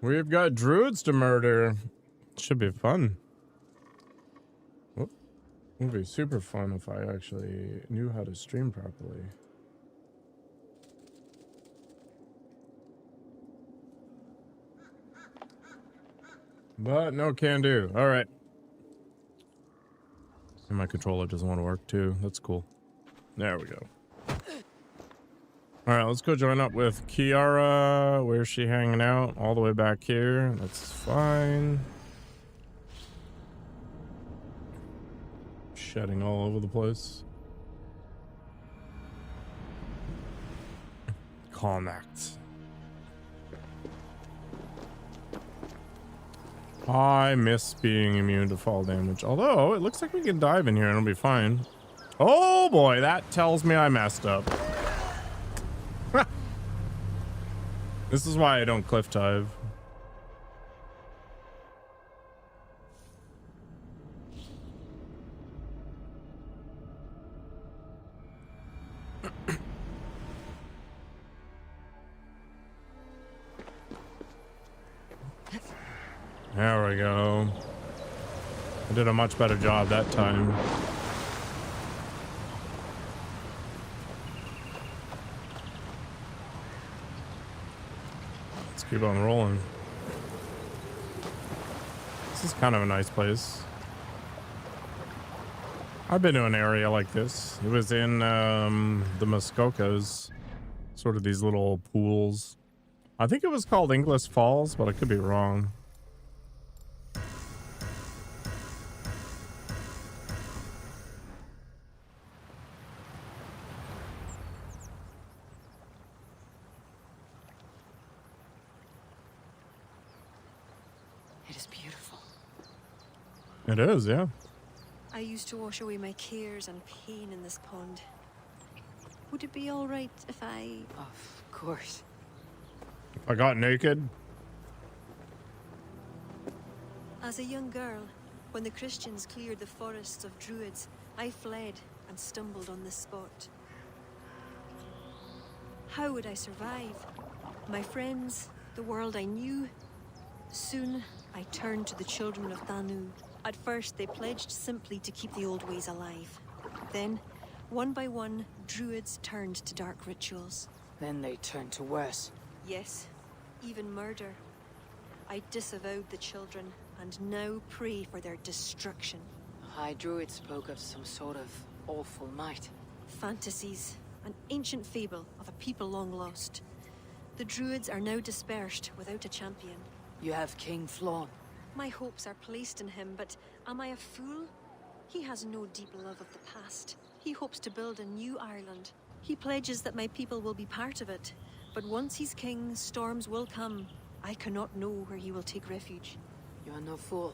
We've got druids to murder. Should be fun. Whoop. Would be super fun if I actually knew how to stream properly. But no can do. All right. And my controller doesn't want to work too. That's cool. There we go. All right, let's go join up with Kiara. Where's she hanging out? All the way back here. That's fine. Shedding all over the place. Connect. I miss being immune to fall damage. Although, it looks like we can dive in here and it'll be fine. Oh boy, that tells me I messed up. This is why I don't cliff dive. There we go. I did a much better job that time. Let's keep on rolling. This is kind of a nice place. I've been to an area like this. It was in the Muskokas. Sort of these little pools. I think it was called Inglis Falls, but I could be wrong. It is, yeah. I used to wash away my cares and pain in this pond. Would it be all right if I... Of course. If I got naked? As a young girl, when the Christians cleared the forests of druids, I fled and stumbled on this spot. How would I survive? My friends, the world I knew. Soon, I turned to the children of Thanu. At first, they pledged simply to keep the old ways alive. Then, one by one, druids turned to dark rituals. Then they turned to worse. Yes, even murder. I disavowed the children, and now pray for their destruction. The High Druid spoke of some sort of awful might. Fantasies, an ancient fable of a people long lost. The druids are now dispersed without a champion. You have King Flawn. My hopes are placed in him, but am I a fool? He has no deep love of the past. He hopes to build a new Ireland. He pledges that my people will be part of it. But once he's king, storms will come. I cannot know where he will take refuge. You are no fool.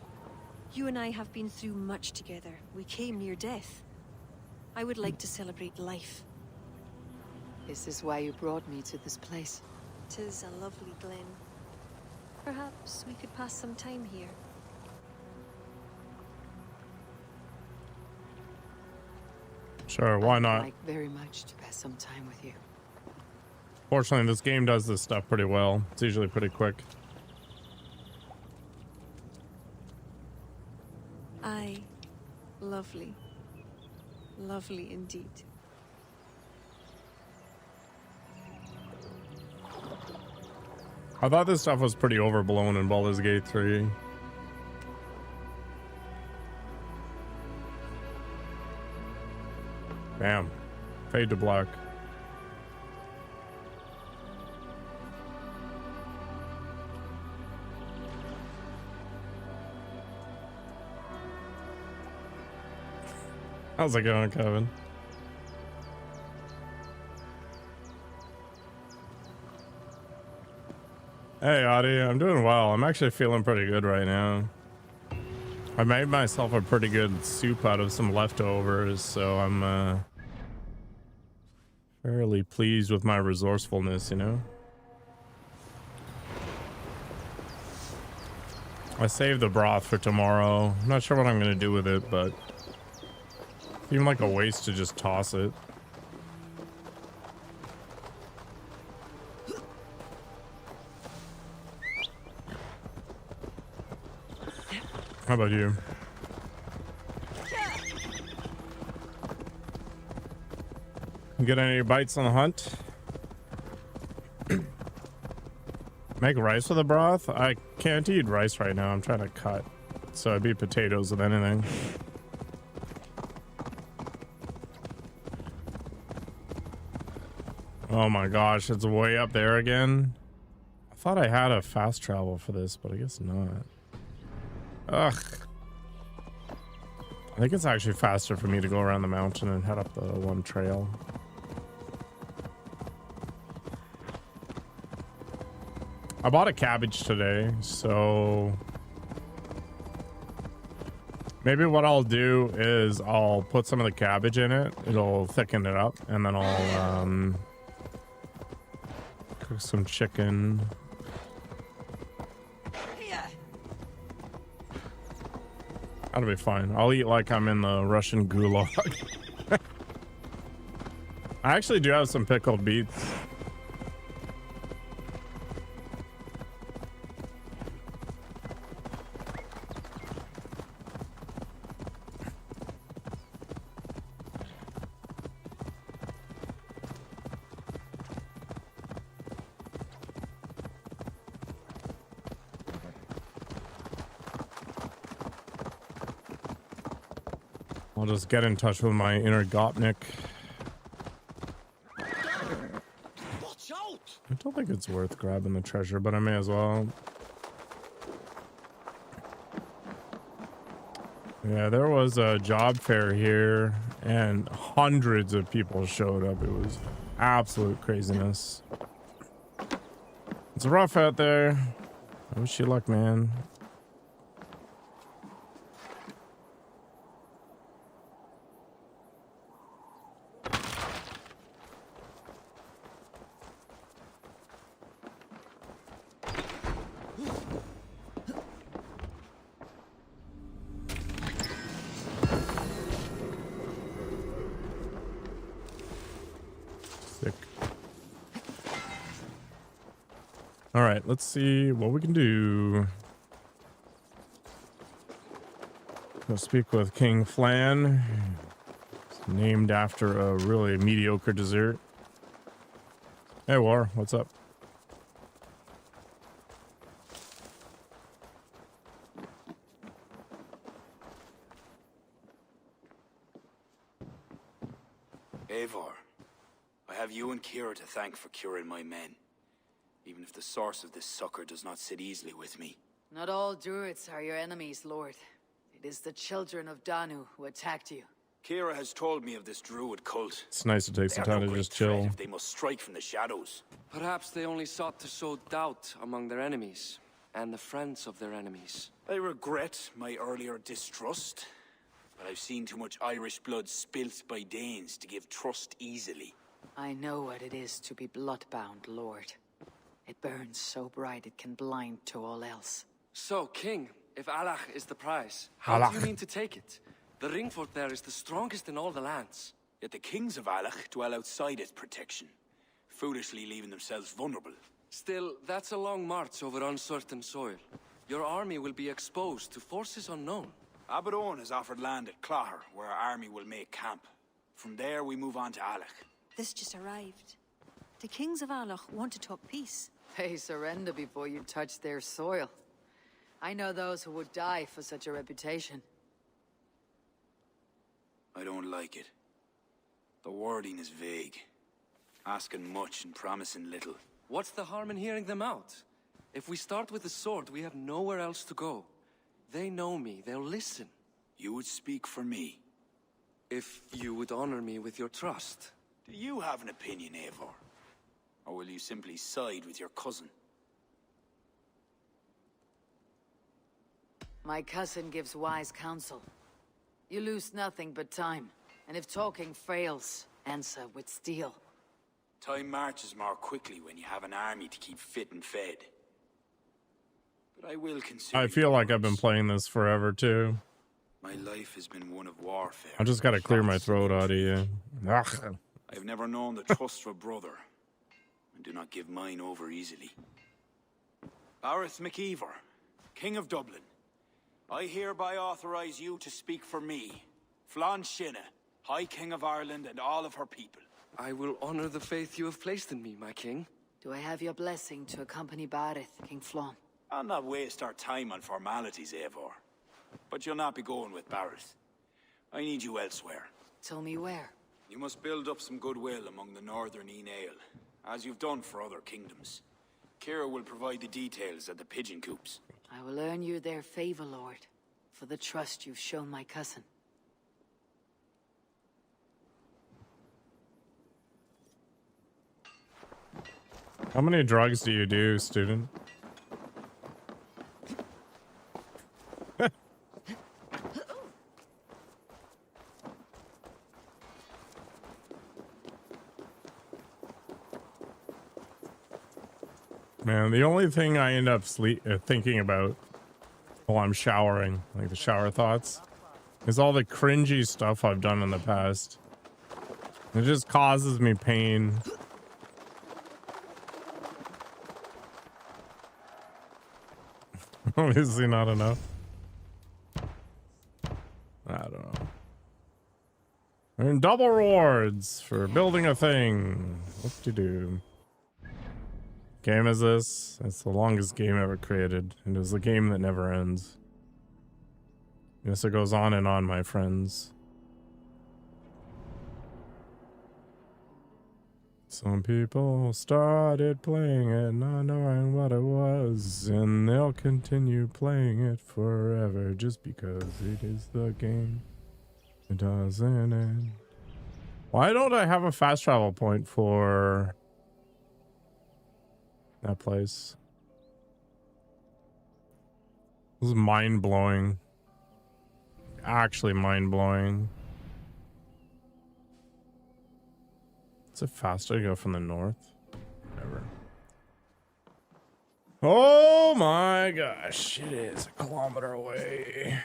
You and I have been through much together. We came near death. I would like to celebrate life. Is this why you brought me to this place? 'Tis a lovely glen. Perhaps we could pass some time here. Sure, why not? I'd like very much to pass some time with you. Fortunately, this game does this stuff pretty well. It's usually pretty quick. Aye. Lovely. Lovely indeed. I thought this stuff was pretty overblown in Baldur's Gate 3. Bam. Fade to black. How's it going, Kevin? Hey, Adi, I'm doing well. I'm actually feeling pretty good right now. I made myself a pretty good soup out of some leftovers, so I'm fairly pleased with my resourcefulness, you know? I saved the broth for tomorrow. I'm not sure what I'm going to do with it, but it seemed like a waste to just toss it. How about you? You get any bites on the hunt? Make rice with a broth? I can't eat rice right now. I'm trying to cut. So it'd be potatoes with anything. Oh my gosh, it's way up there again. I thought I had a fast travel for this, but I guess not. Ugh. I think it's actually faster for me to go around the mountain and head up the one trail. I bought a cabbage today, so maybe what I'll do is I'll put some of the cabbage in it. It'll thicken it up, and then I'll cook some chicken. That'll be fine. I'll eat like I'm in the Russian gulag. I actually do have some pickled beets. I'll just get in touch with my inner Gopnik. Watch out! I don't think it's worth grabbing the treasure, but I may as well. Yeah, there was a job fair here, and hundreds of people showed up. It was absolute craziness. It's rough out there. I wish you luck, man. All right, let's see what we can do. Go speak with King Flan. It's named after a really mediocre dessert. Hey, War, what's up? Eivor, I have you and Kira to thank for curing my men. Even if the source of this succor does not sit easily with me. Not all druids are your enemies, Lord. It is the children of Danu who attacked you. Kira has told me of this druid cult. It's nice to take some time to just chill. If they must strike from the shadows. Perhaps they only sought to sow doubt among their enemies, and the friends of their enemies. I regret my earlier distrust, but I've seen too much Irish blood spilt by Danes to give trust easily. I know what it is to be bloodbound, Lord. It burns so bright it can blind to all else. So, King, if Allah is the prize, how do you mean to take it? The ring fort there is the strongest in all the lands. Yet the kings of Allah dwell outside its protection, foolishly leaving themselves vulnerable. Still, that's a long march over uncertain soil. Your army will be exposed to forces unknown. Abaddon has offered land at Clogher, where our army will make camp. From there, we move on to Alach. This just arrived. The kings of Alach want to talk peace. They surrender before you touch their soil. I know those who would die for such a reputation. I don't like it. The wording is vague. Asking much and promising little. What's the harm in hearing them out? If we start with the sword, we have nowhere else to go. They know me, they'll listen. You would speak for me. If you would honor me with your trust. Do you have an opinion, Eivor? Or will you simply side with your cousin? My cousin gives wise counsel. You lose nothing but time, and if talking fails, answer with steel. Time marches more quickly when you have an army to keep fit and fed. But I will consider. I feel like I've been playing this forever too. My life has been one of warfare. I just gotta clear my throat out of you. Ugh. I've never known the trust of a brother, and do not give mine over easily. Bareth MacIver, King of Dublin. I hereby authorize you to speak for me, Flann Shinna, High King of Ireland and all of her people. I will honor the faith you have placed in me, my king. Do I have your blessing to accompany Barith, King Flann? I'll not waste our time on formalities, Eivor. But you'll not be going with Barith. I need you elsewhere. Tell me where. You must build up some goodwill among the northern Enail, as you've done for other kingdoms. Kira will provide the details at the pigeon coops. I will earn you their favor, Lord, for the trust you've shown my cousin. How many drugs do you do, student? Man, the only thing I end up thinking about while I'm showering, like the shower thoughts, is all the cringy stuff I've done in the past. It just causes me pain. Obviously not enough. I don't know. Earn double rewards for building a thing. What to do? Game is this? It's the longest game ever created, and it was a game that never ends. Yes, it goes on and on, my friends. Some people started playing it not knowing what it was, and they'll continue playing it forever just because it is the game. It doesn't end. Why don't I have a fast travel point for that place? This is mind-blowing. Actually mind-blowing. Is it faster to go from the north? Whatever. Oh my gosh, it is a kilometer away.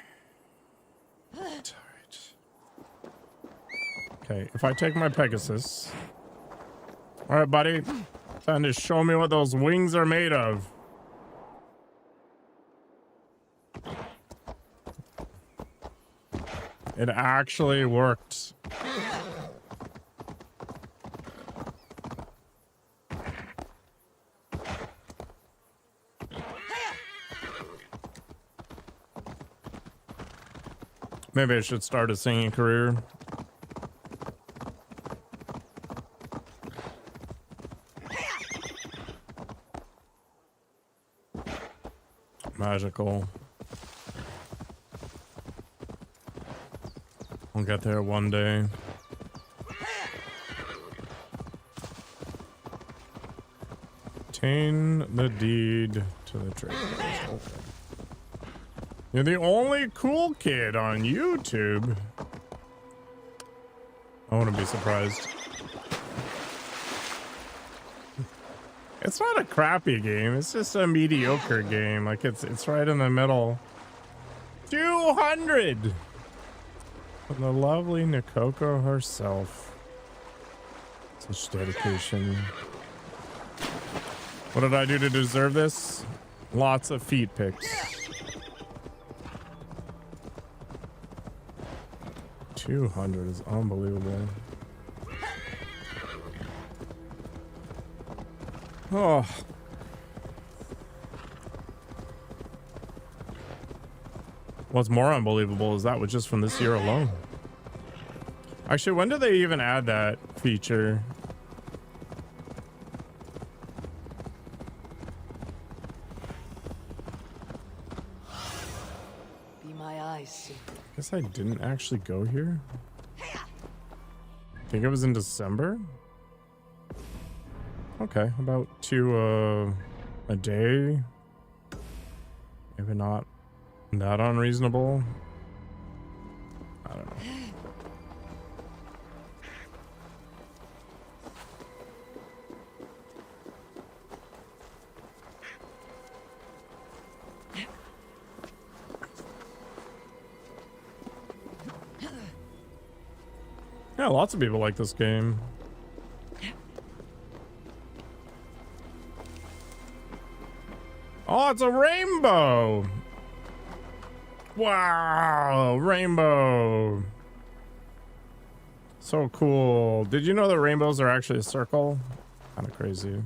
Alright. Okay, if I take my Pegasus. Alright, buddy. Time to show me what those wings are made of. It actually worked. Maybe I should start a singing career. Magical. I'll get there one day. Obtain the deed to the trade post. You're the only cool kid on YouTube. I wouldn't be surprised. It's not a crappy game. It's just a mediocre game. Like it's right in the middle. 200 from the lovely Nikoko herself. Such dedication. What did I do to deserve this? Lots of feet pics. 200 is unbelievable. Oh. What's more unbelievable is that was just from this year alone. Actually, when did they even add that feature? Be my eyes. Guess I didn't actually go here. I think it was in December. Okay, about 2 a day. Maybe not that unreasonable. I don't know. Yeah, lots of people like this game. Oh, it's a rainbow. Wow, rainbow. So cool. Did you know that rainbows are actually a circle? Kind of crazy.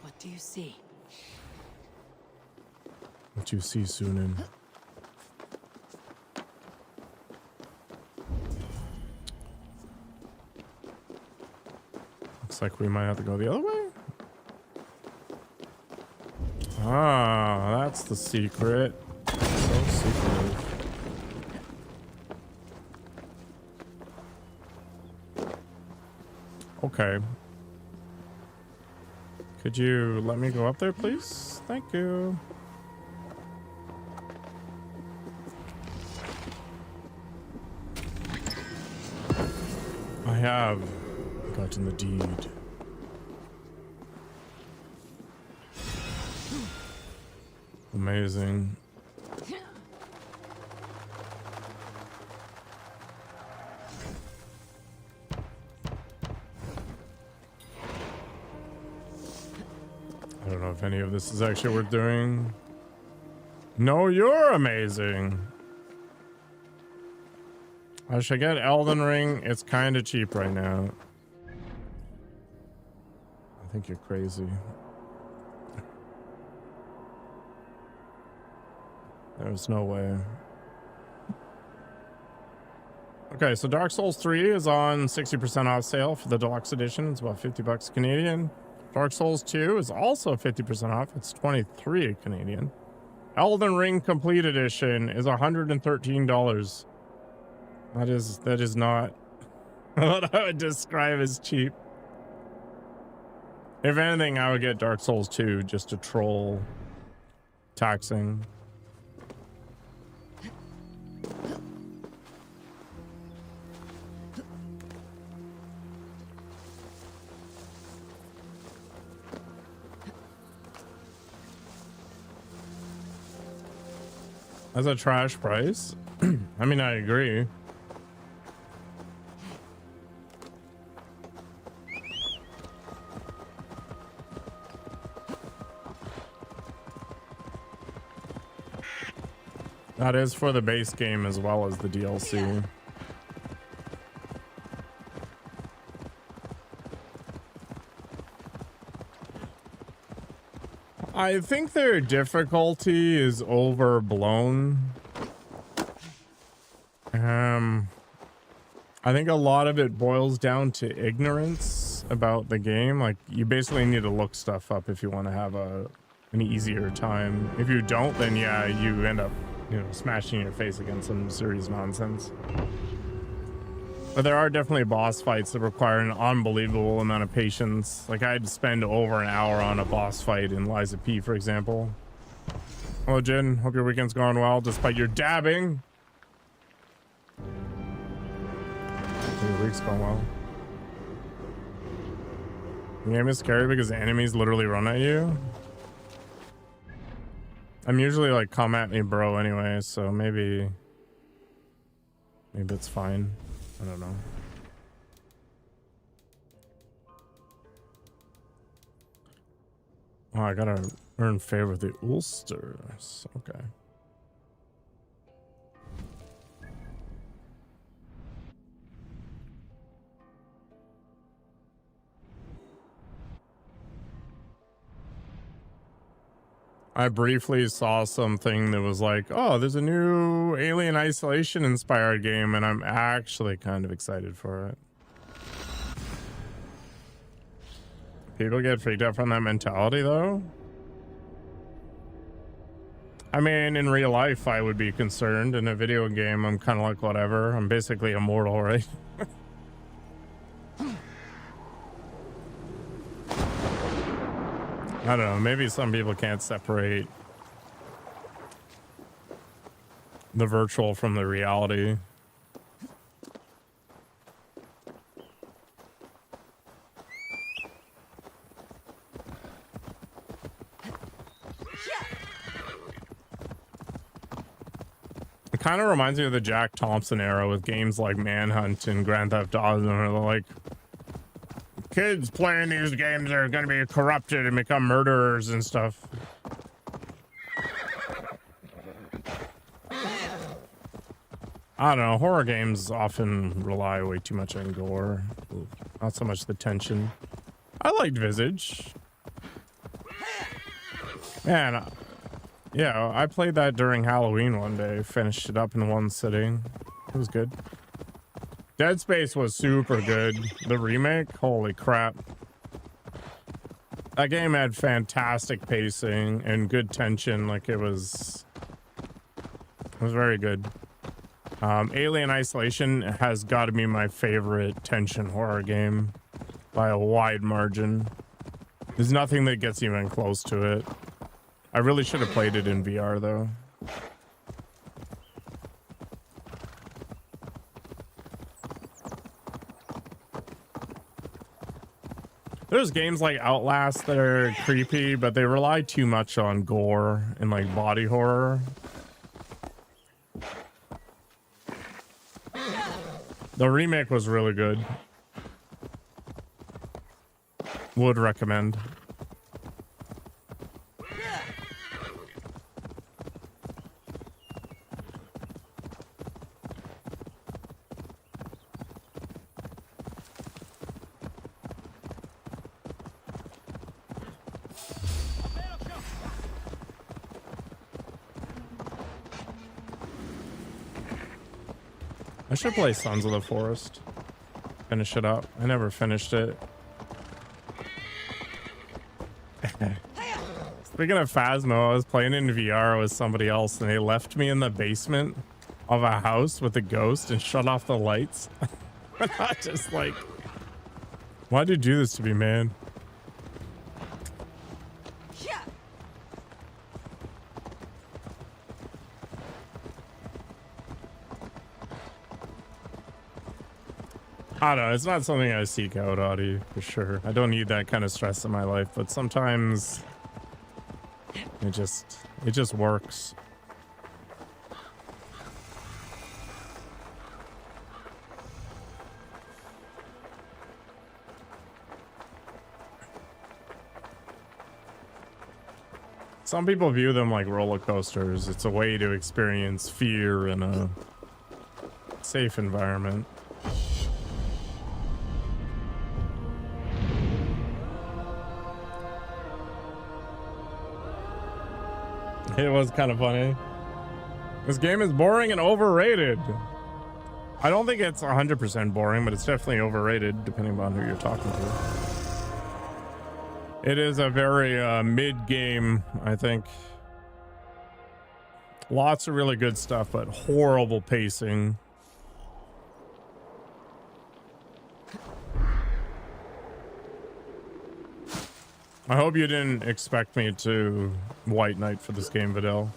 What do you see? What you see, Sunan? Looks like we might have to go the other way. Ah, that's the secret. So secretive. Okay. Could you let me go up there, please? Thank you. I have gotten the deed. Amazing. I don't know if any of this is actually worth doing. No, you're amazing. I should get Elden Ring. It's kind of cheap right now. I think you're crazy. There's no way. Okay, so Dark Souls 3 is on 60% off sale for the deluxe edition. It's about 50 bucks Canadian. Dark Souls 2 is also 50% off. It's 23 Canadian. Elden Ring Complete Edition is $113. That is not what I would describe as cheap. If anything, I would get Dark Souls 2 just to troll taxing. That's a trash price. I mean, I agree. That is for the base game as well as the DLC. I think their difficulty is overblown. I think a lot of it boils down to ignorance about the game. Like, you basically need to look stuff up if you want to have an easier time. If you don't, then yeah, you end up, smashing your face against some serious nonsense. But there are definitely boss fights that require an unbelievable amount of patience. Like, I had to spend over an hour on a boss fight in Liza P, for example. Hello, Jin. Hope your weekend's going well, despite your dabbing. Your week's going well. The game is scary because the enemies literally run at you. I'm usually like, come at me, bro, anyway, so maybe it's fine. I don't know. Oh, I gotta earn favor with the Ulsters. Okay. I briefly saw something that was like, oh, there's a new Alien Isolation inspired game, and I'm actually kind of excited for it. People get freaked out from that mentality, though. I mean, in real life, I would be concerned. In a video game, I'm kind of like, whatever. I'm basically immortal, right? I don't know, maybe some people can't separate the virtual from the reality. It kind of reminds me of the Jack Thompson era with games like Manhunt and Grand Theft Auto. Like, kids playing these games are going to be corrupted and become murderers and stuff. I don't know. Horror games often rely way too much on gore. Not so much the tension. I liked Visage. Man, yeah, I played that during Halloween one day. Finished it up in one sitting. It was good. Dead Space was super good. The remake, holy crap. That game had fantastic pacing and good tension. Like, it was very good. Alien Isolation has got to be my favorite tension horror game by a wide margin. There's nothing that gets even close to it. I really should have played it in VR though. There's games like Outlast that are creepy, but they rely too much on gore and like body horror. The remake was really good. Would recommend. I should play Sons of the Forest. Finish it up. I never finished it. Speaking of Phasmo, I was playing in VR with somebody else and they left me in the basement of a house with a ghost and shut off the lights. And I just like, why'd you do this to me, man? I don't know, it's not something I seek out, Audie, for sure. I don't need that kind of stress in my life, but sometimes it just works. Some people view them like roller coasters. It's a way to experience fear in a safe environment. It was kind of funny. This game is boring and overrated. I don't think it's 100% boring, but it's definitely overrated depending on who you're talking to. It is a very mid-game, I think. Lots of really good stuff, but horrible pacing. I hope you didn't expect me to White Knight for this game, Vidal.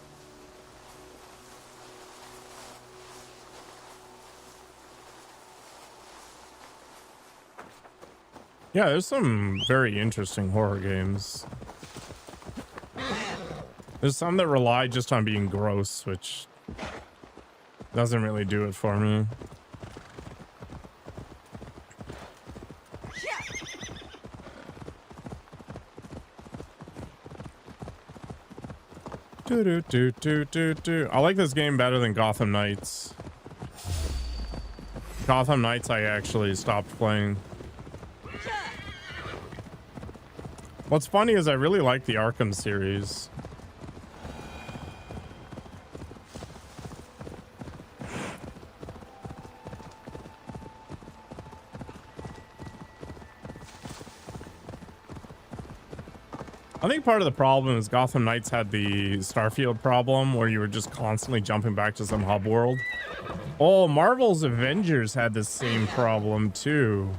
Yeah, there's some very interesting horror games. There's some that rely just on being gross, which doesn't really do it for me. I like this game better than Gotham Knights. Gotham Knights I actually stopped playing. What's funny is I really like the Arkham series. I think part of the problem is Gotham Knights had the Starfield problem where you were just constantly jumping back to some hub world. Oh, Marvel's Avengers had the same problem too.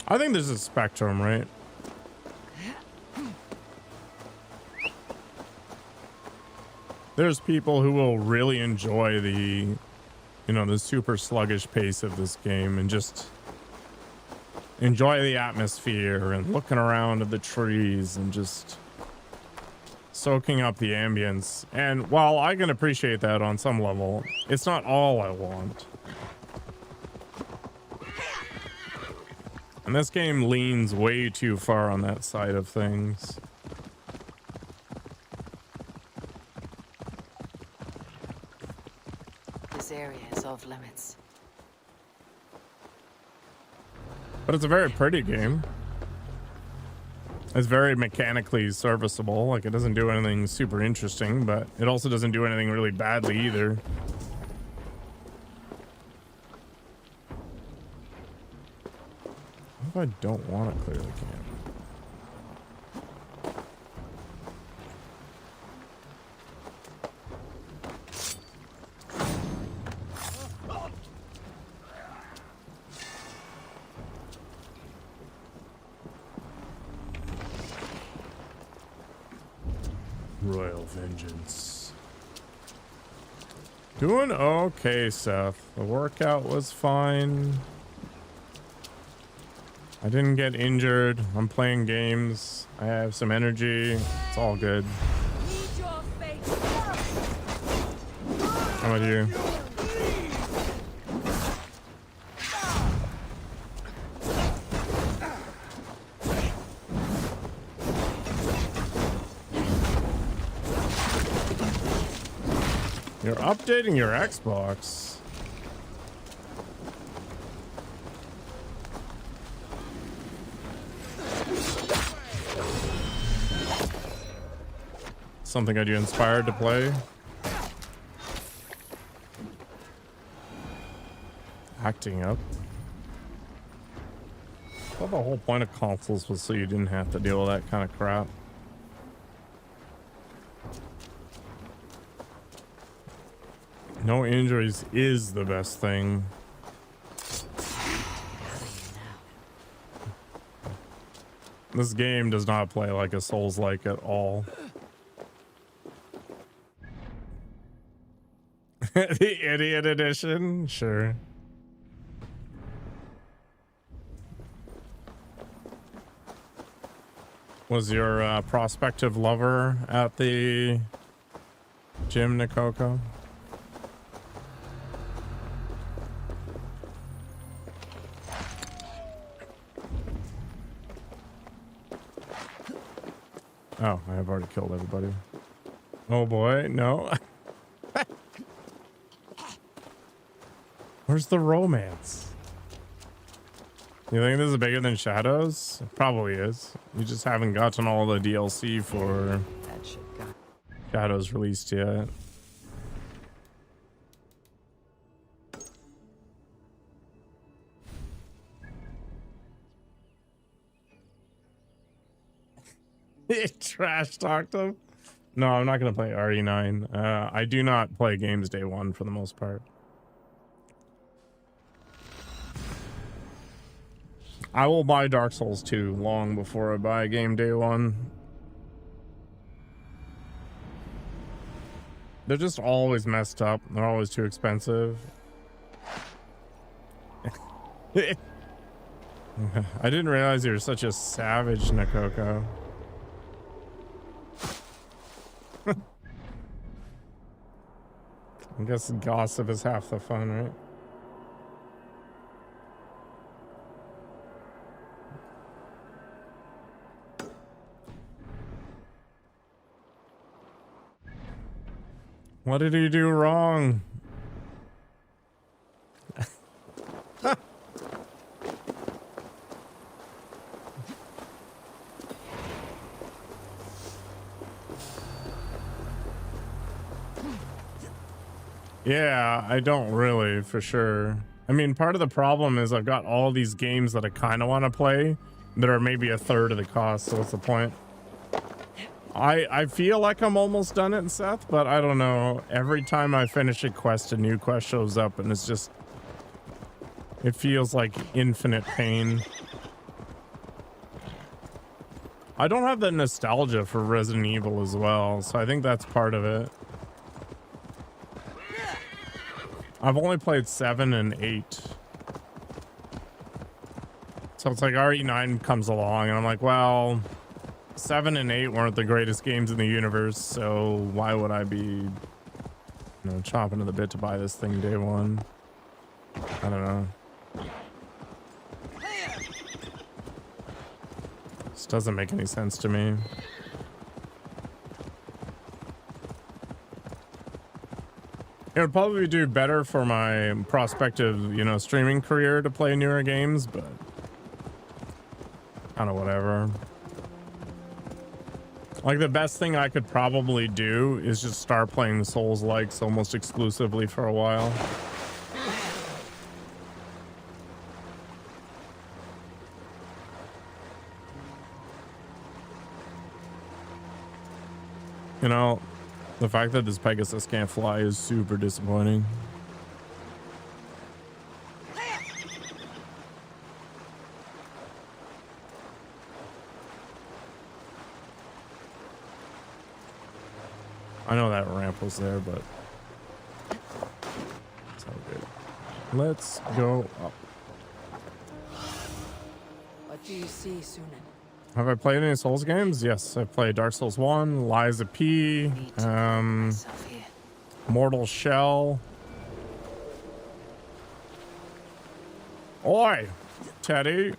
I think there's a spectrum, right? There's people who will really enjoy the, you know, the super sluggish pace of this game and just enjoy the atmosphere and looking around at the trees and just soaking up the ambience. And while I can appreciate that on some level, it's not all I want. And this game leans way too far on that side of things. This area is off limits. But it's a very pretty game. It's very mechanically serviceable. Like, it doesn't do anything super interesting, but it also doesn't do anything really badly either. What if I don't want to clear the camp? Royal vengeance. Doing okay, Seth. The workout was fine. I didn't get injured. I'm playing games. I have some energy. It's all good. How about you? You're updating your Xbox. Something got you inspired to play? Acting up. I thought the whole point of consoles was so you didn't have to deal with that kind of crap. No injuries is the best thing. This game does not play like a Souls-like at all. The idiot edition? Sure. Was your prospective lover at the gym, Nikoko? Oh, I have already killed everybody. Oh boy, no. Where's the romance? You think this is bigger than Shadows? It probably is. You just haven't gotten all the DLC for Shadows released yet. Trash talked him. No, I'm not gonna play RE9. I do not play games day one for the most part. I will buy Dark Souls 2 long before I buy a game day one. They're just always messed up. They're always too expensive. I didn't realize you were such a savage, Nikoko. I guess gossip is half the fun, right? What did he do wrong? Yeah, I don't really, for sure. I mean, part of the problem is I've got all these games that I kind of want to play that are maybe a third of the cost, so what's the point? I feel like I'm almost done it, Seth, but I don't know. Every time I finish a quest, a new quest shows up, and it's just... It feels like infinite pain. I don't have the nostalgia for Resident Evil as well, so I think that's part of it. I've only played 7 and 8. So it's like RE9 comes along and I'm like, well, 7 and 8 weren't the greatest games in the universe, so why would I be, you know, chomping at the bit to buy this thing day one? I don't know. This doesn't make any sense to me. It would probably do better for my prospective, you know, streaming career to play newer games, but kind of whatever. Like, the best thing I could probably do is just start playing the Souls-likes almost exclusively for a while. You know, the fact that this Pegasus can't fly is super disappointing. I know that ramp was there, but it's all good. Let's go up. What do you see, Sunan? Have I played any Souls games? Yes, I've played Dark Souls 1, Liza P, Mortal Shell. Oi, Teddy.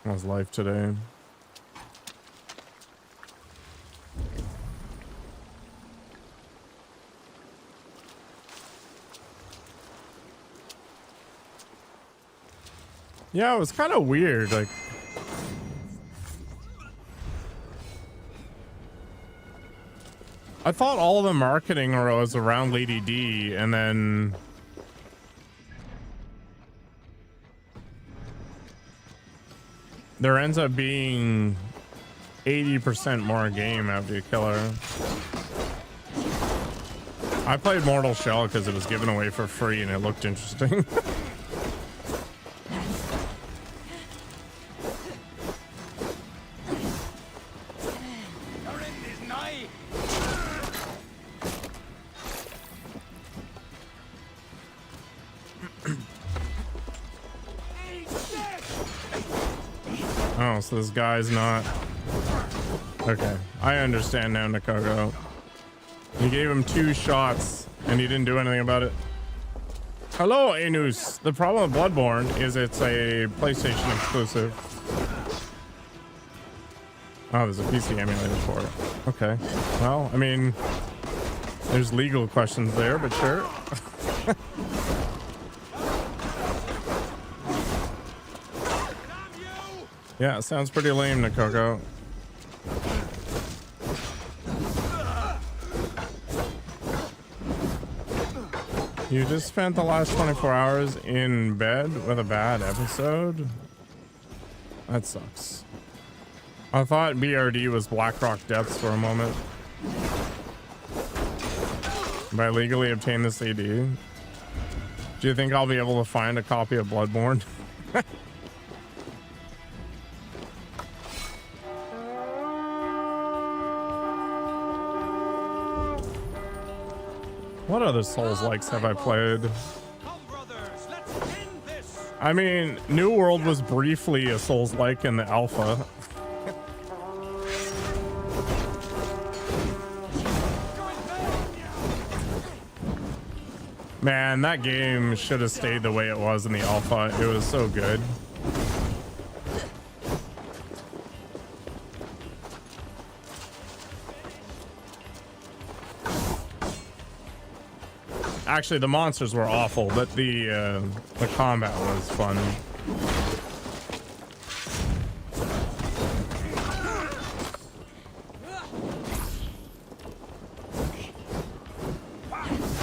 How's life today? Yeah, it was kind of weird. Like, I thought all of the marketing was around Lady D, and then there ends up being 80% more game after you kill her. I played Mortal Shell because it was given away for free and it looked interesting. Oh, so this guy's not... Okay, I understand now, Nikogo. You gave him 2 shots and you didn't do anything about it. Hello, Anus. The problem with Bloodborne is it's a PlayStation exclusive. Oh, there's a PC emulator for it. Okay. Well, I mean, there's legal questions there, but sure. Yeah, sounds pretty lame, Nikogo. You just spent the last 24 hours in bed with a bad episode? That sucks. I thought BRD was Blackrock Depths for a moment. Have I legally obtained this AD? Do you think I'll be able to find a copy of Bloodborne? What other Souls-likes have I played? I mean, New World was briefly a Souls-like in the alpha. Man, that game should have stayed the way it was in the alpha. It was so good. Actually, the monsters were awful, but the combat was fun.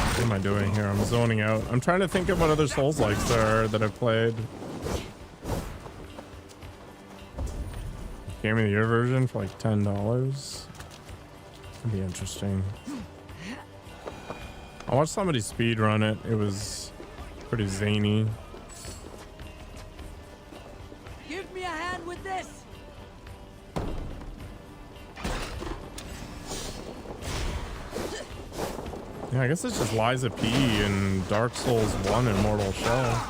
What am I doing here? I'm zoning out. I'm trying to think of what other Souls-likes there are that I've played. Game of the Year version for like $10. That'd be interesting. I watched somebody speedrun it. It was pretty zany. Give me a hand with this. Yeah, I guess it's just Liza P in Dark Souls 1 and Mortal Shell.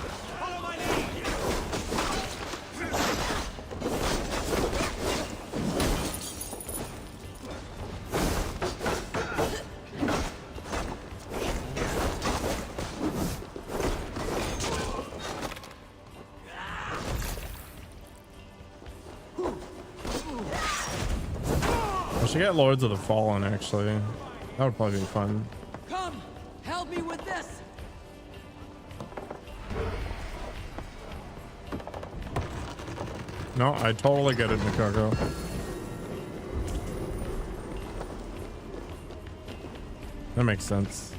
I should get Lords of the Fallen, actually. That would probably be fun. Come, help me with this. No, I totally get it, Nikako. That makes sense.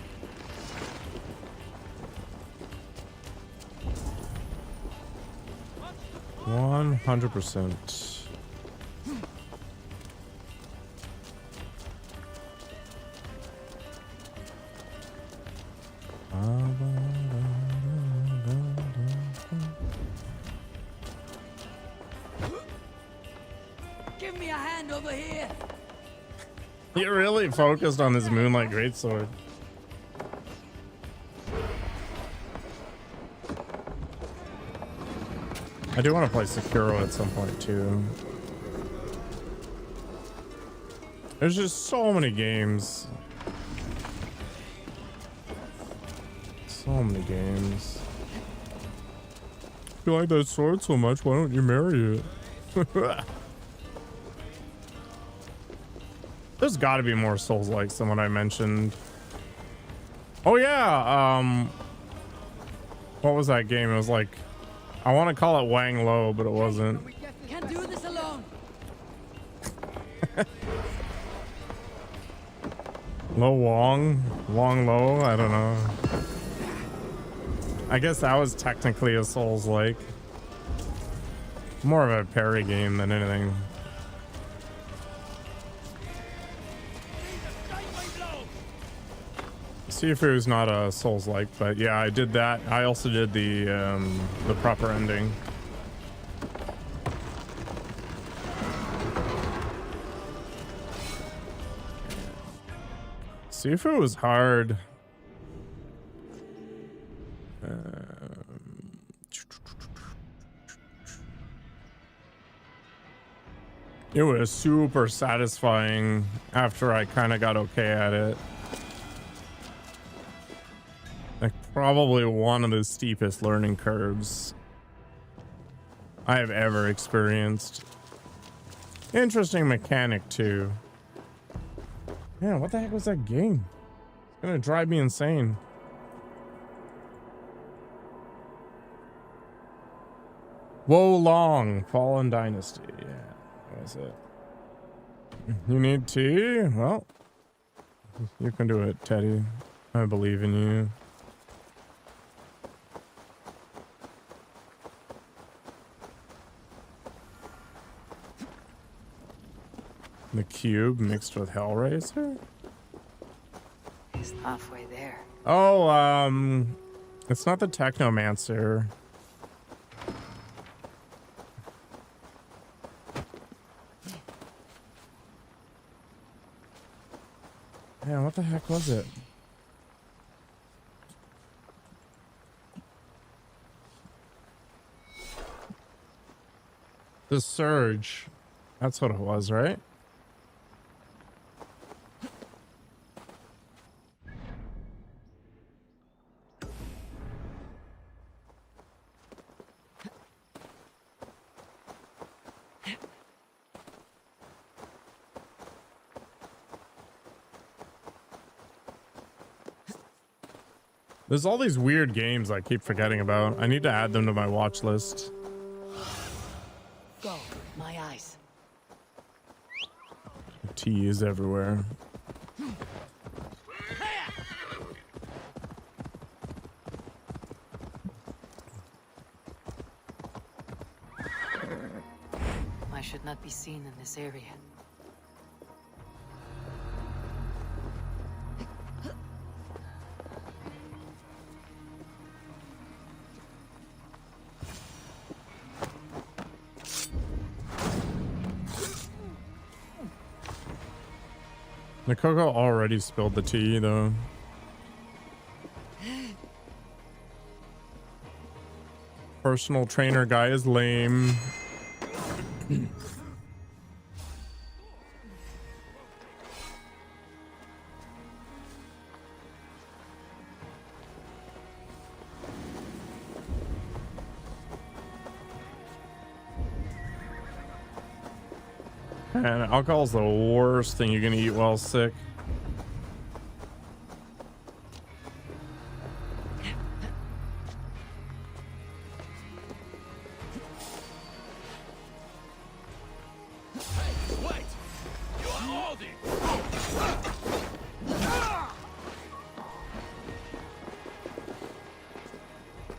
What? 100%. Give me a hand over here. He really focused on his Moonlight Greatsword. I do want to play Sekiro at some point too. There's just so many games. So many games. You like that sword so much, why don't you marry it? There's got to be more Souls-likes than what I mentioned. Oh yeah, what was that game? It was like, I want to call it Wang Lo, but it wasn't. Can't do this alone. Lo Wong? Wong Lo? I don't know. I guess that was technically a Souls-like. More of a parry game than anything. Sifu's not a Souls-like, but yeah, I did that. I also did the proper ending. Sifu was hard. It was super satisfying after I kind of got okay at it. Like probably one of the steepest learning curves I have ever experienced. Interesting mechanic too. Yeah, what the heck was that game? It's gonna drive me insane. Wo Long, Fallen Dynasty. Yeah, that was it. You need tea? Well, you can do it, Teddy. I believe in you. The cube mixed with Hellraiser? He's halfway there. Oh, it's not the Technomancer. Yeah, what the heck was it? The Surge. That's what it was, right? There's all these weird games I keep forgetting about. I need to add them to my watch list. Go, my eyes. Tea is everywhere. I should not be seen in this area. Nikoko already spilled the tea, though. Personal trainer guy is lame. And alcohol's the worst thing you can eat while sick.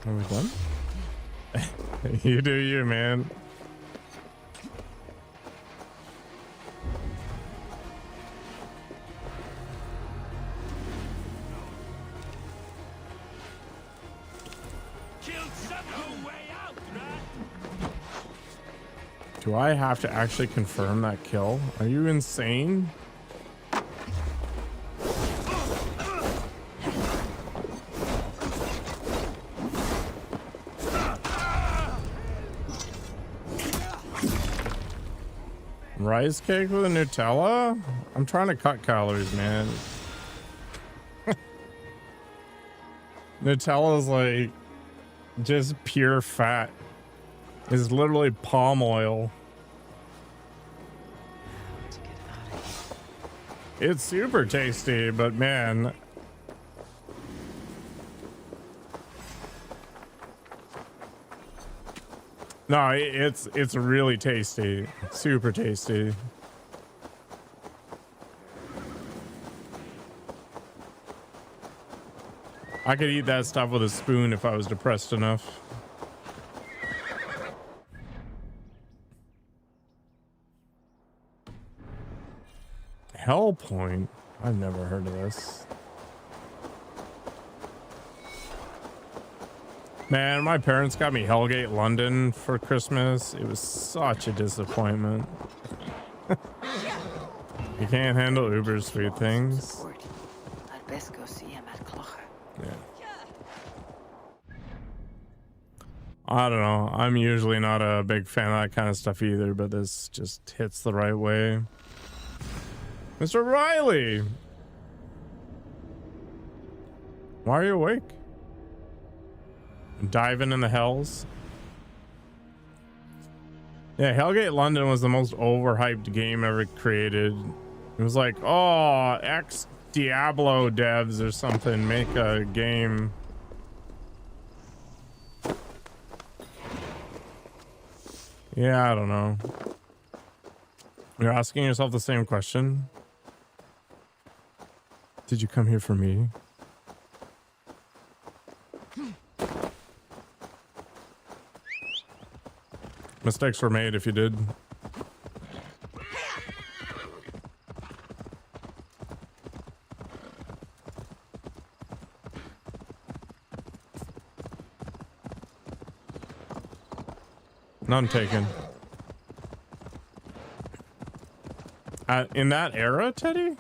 Are we done? You do you, man. Do I have to actually confirm that kill? Are you insane? Rice cake with a Nutella? I'm trying to cut calories, man. Nutella is like just pure fat. It's literally palm oil. It's super tasty, but man. No, it's really tasty. Super tasty. I could eat that stuff with a spoon if I was depressed enough. Hell Point? I've never heard of this. Man, my parents got me Hellgate London for Christmas. It was such a disappointment. You can't handle Uber's sweet things. I'd best go see him at Clocher. Yeah. I don't know. I'm usually not a big fan of that kind of stuff either, but this just hits the right way. Mr. Riley! Why are you awake? Diving in the hells? Yeah, Hellgate London was the most overhyped game ever created. It was like, oh, ex Diablo devs or something make a game. Yeah, I don't know. You're asking yourself the same question. Did you come here for me? Mistakes were made if you did. None taken. In that era, Teddy?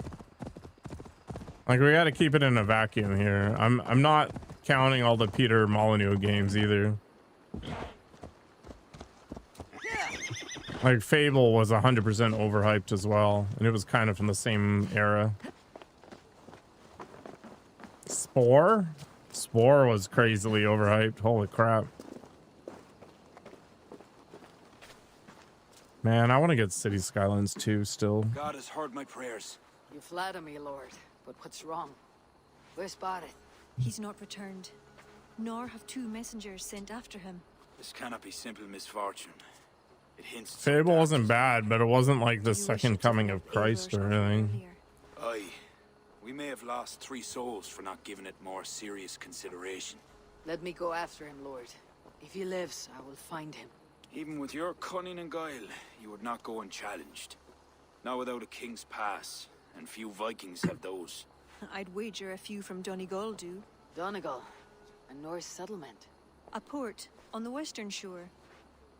Like, we got to keep it in a vacuum here. I'm not counting all the Peter Molyneux games either. Like, Fable was 100% overhyped as well, and it was kind of from the same era. Spore? Spore was crazily overhyped. Holy crap. Man, I want to get City Skylines 2 still. God has heard my prayers. You flatter me, Lord, but what's wrong? Where's Spotted? He's not returned, nor have two messengers sent after him. This cannot be simple misfortune. It hints. Fable wasn't bad, but it wasn't like the second coming of Christ or anything. Aye. We may have lost 3 souls for not giving it more serious consideration. Let me go after him, Lord. If he lives, I will find him. Even with your cunning and guile, you would not go unchallenged. Not without a king's pass, and few Vikings have those. I'd wager a few from Donegal do. Donegal, a Norse settlement. A port on the western shore.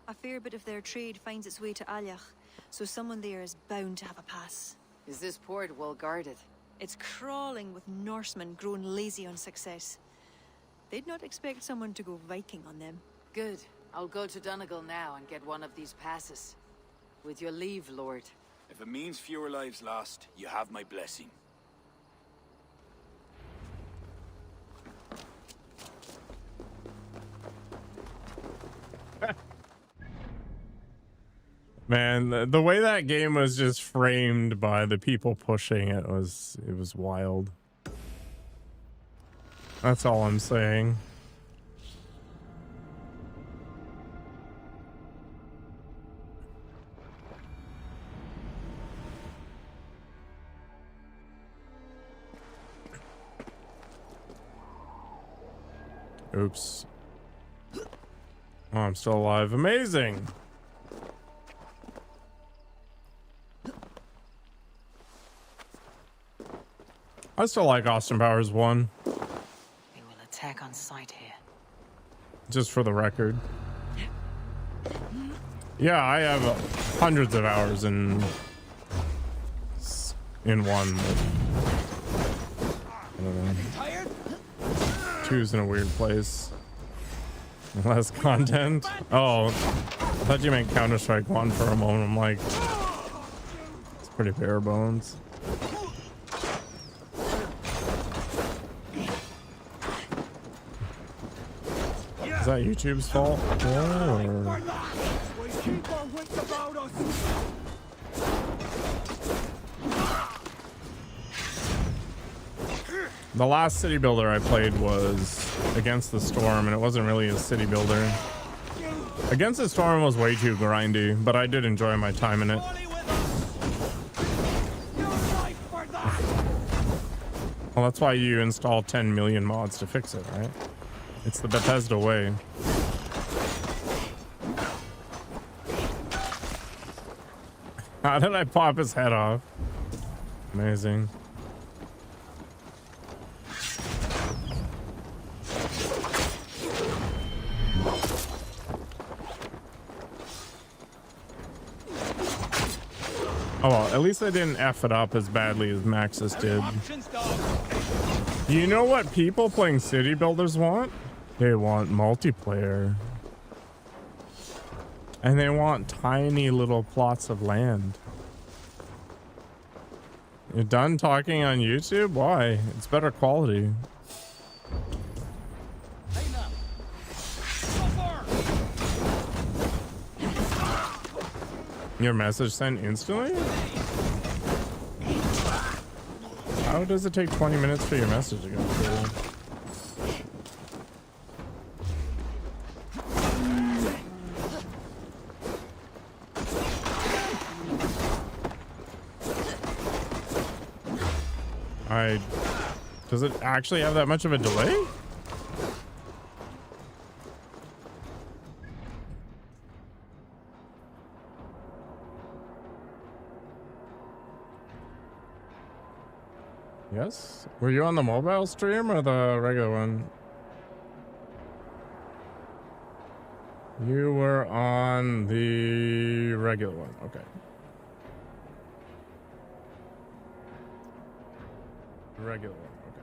A fair bit of their trade finds its way to Aljach, so someone there is bound to have a pass. Is this port well guarded? It's crawling with Norsemen grown lazy on success. They'd not expect someone to go Viking on them. Good. I'll go to Donegal now and get one of these passes. With your leave, Lord. If it means fewer lives lost, you have my blessing. Man, the way that game was just framed by the people pushing it was wild. That's all I'm saying. Oops. Oh, I'm still alive. Amazing. I still like Austin Powers 1. They will attack on sight here. Just for the record. Yeah, I have hundreds of hours in one. I don't know. Two's in a weird place. Less content. Oh, I thought you meant Counter-Strike 1 for a moment. I'm like, it's pretty bare bones. Is that YouTube's fault? Or... The last city builder I played was Against the Storm, and it wasn't really a city builder. Against the Storm was way too grindy, but I did enjoy my time in it. Well, that's why you install 10 million mods to fix it, right? It's the Bethesda way. How did I pop his head off? Amazing. Oh well, at least I didn't F it up as badly as Maxis did. You know what people playing city builders want? They want multiplayer. And they want tiny little plots of land. You're done talking on YouTube? Why? It's better quality. Your message sent instantly? How does it take 20 minutes for your message to go through? Does it actually have that much of a delay? Yes? Were you on the mobile stream or the regular one? You were on the regular one. Okay. Regular one. Okay.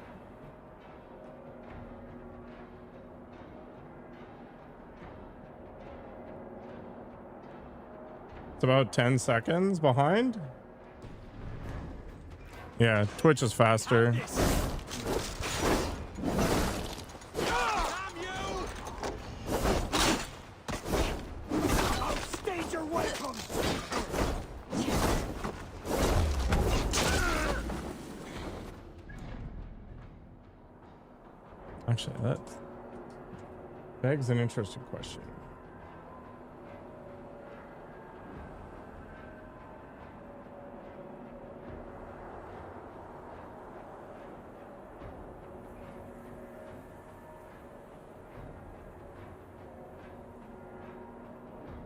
It's about 10 seconds behind. Yeah, Twitch is faster. Actually, that begs an interesting question.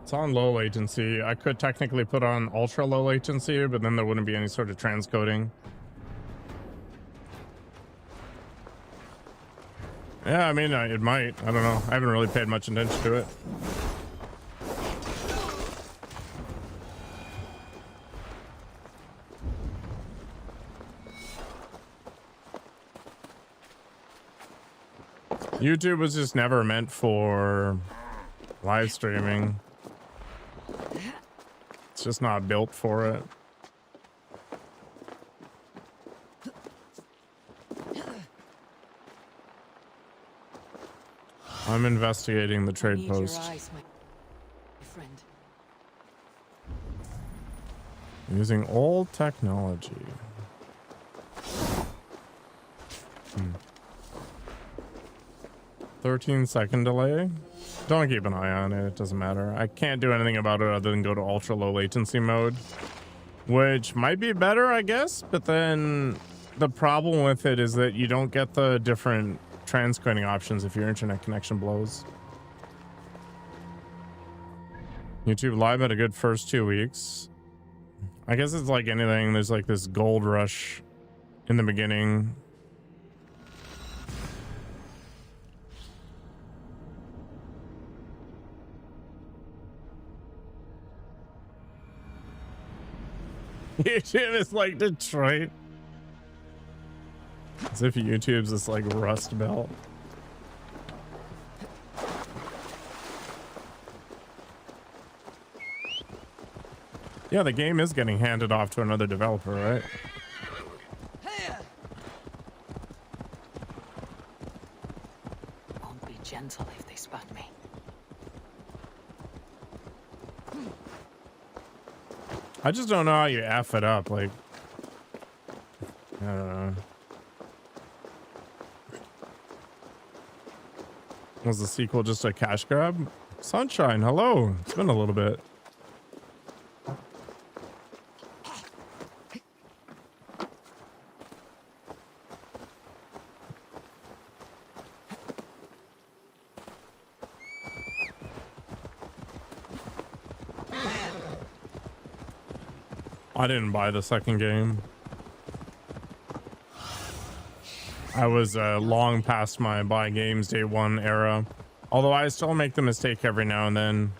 It's on low latency. I could technically put on ultra low latency, but then there wouldn't be any sort of transcoding. Yeah, I mean, it might. I don't know. I haven't really paid much attention to it. YouTube was just never meant for live streaming. It's just not built for it. I'm investigating the trade Need post. your eyes, my friend. Using old technology. 13-second delay. Don't keep an eye on it. It doesn't matter. I can't do anything about it other than go to ultra low latency mode, which might be better, I guess. But then the problem with it is that you don't get the different transcoding options if your internet connection blows. YouTube Live had a good first 2 weeks. I guess it's like anything. There's like this gold rush in the beginning. YouTube is like Detroit. As if YouTube's this like Rust Belt. Yeah, the game is getting handed off to another developer, right? Won't be gentle if they spot me. I just don't know how you F it up. Like, I don't know. Was the sequel just a cash grab? Sunshine, hello. It's been a little bit. I didn't buy the second game. I was long past my buy games day one era. Although I still make the mistake every now and then.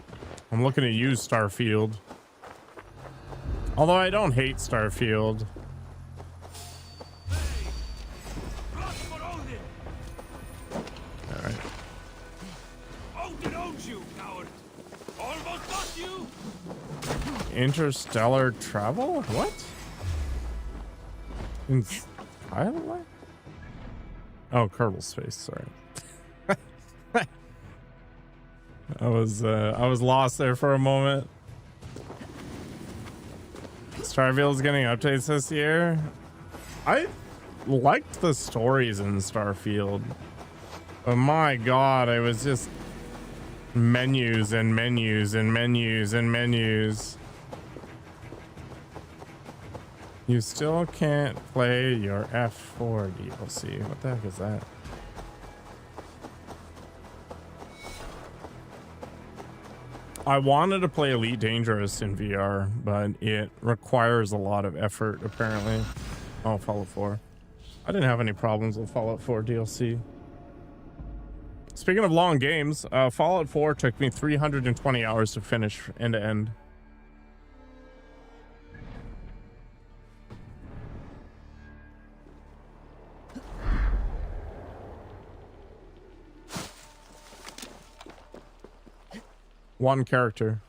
I'm looking to use Starfield. Although I don't hate Starfield. Alright. Interstellar travel? What? In Skyline? Oh, Kerbal Space, sorry. I was lost there for a moment. Starfield's getting updates this year. I liked the stories in Starfield. But my god, it was just menus and menus and menus and menus. You still can't play your F4 DLC. What the heck is that? I wanted to play Elite Dangerous in VR, but it requires a lot of effort, apparently. Oh, Fallout 4. I didn't have any problems with Fallout 4 DLC. Speaking of long games, Fallout 4 took me 320 hours to finish end to end. One character.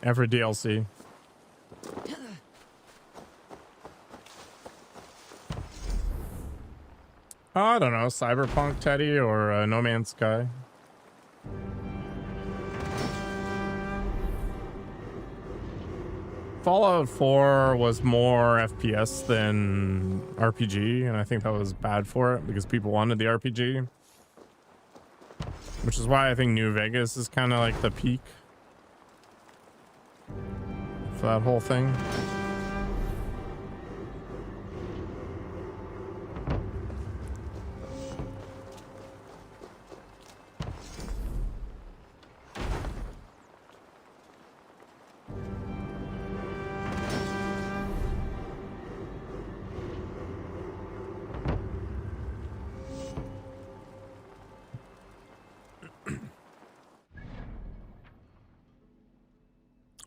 Every DLC. I don't know, Cyberpunk Teddy or No Man's Sky. Fallout 4 was more FPS than RPG, and I think that was bad for it because people wanted the RPG. Which is why I think New Vegas is kind of like the peak for that whole thing.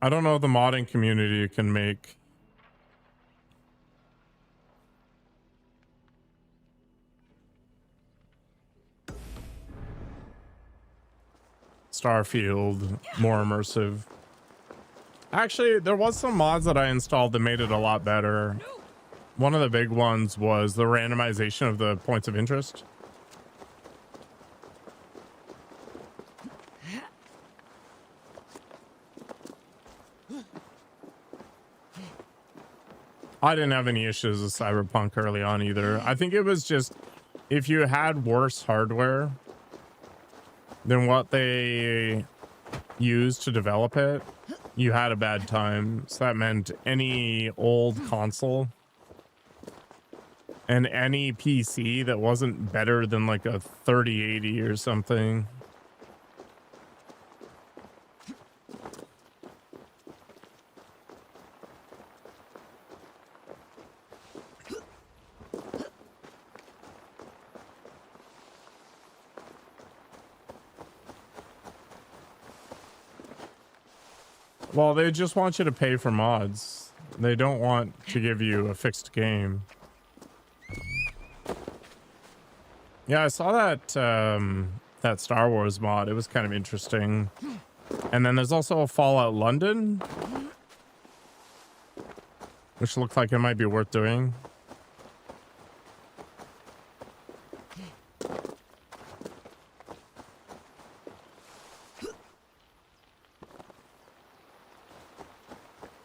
I don't know if the modding community can make Starfield more immersive. Actually, there was some mods that I installed that made it a lot better. One of the big ones was the randomization of the points of interest. I didn't have any issues with Cyberpunk early on either. I think it was just if you had worse hardware than what they used to develop it, you had a bad time. So that meant any old console and any PC that wasn't better than like a 3080 or something. Well, they just want you to pay for mods. They don't want to give you a fixed game. Yeah, I saw that that Star Wars mod. It was kind of interesting. And then there's also a Fallout London, which looked like it might be worth doing.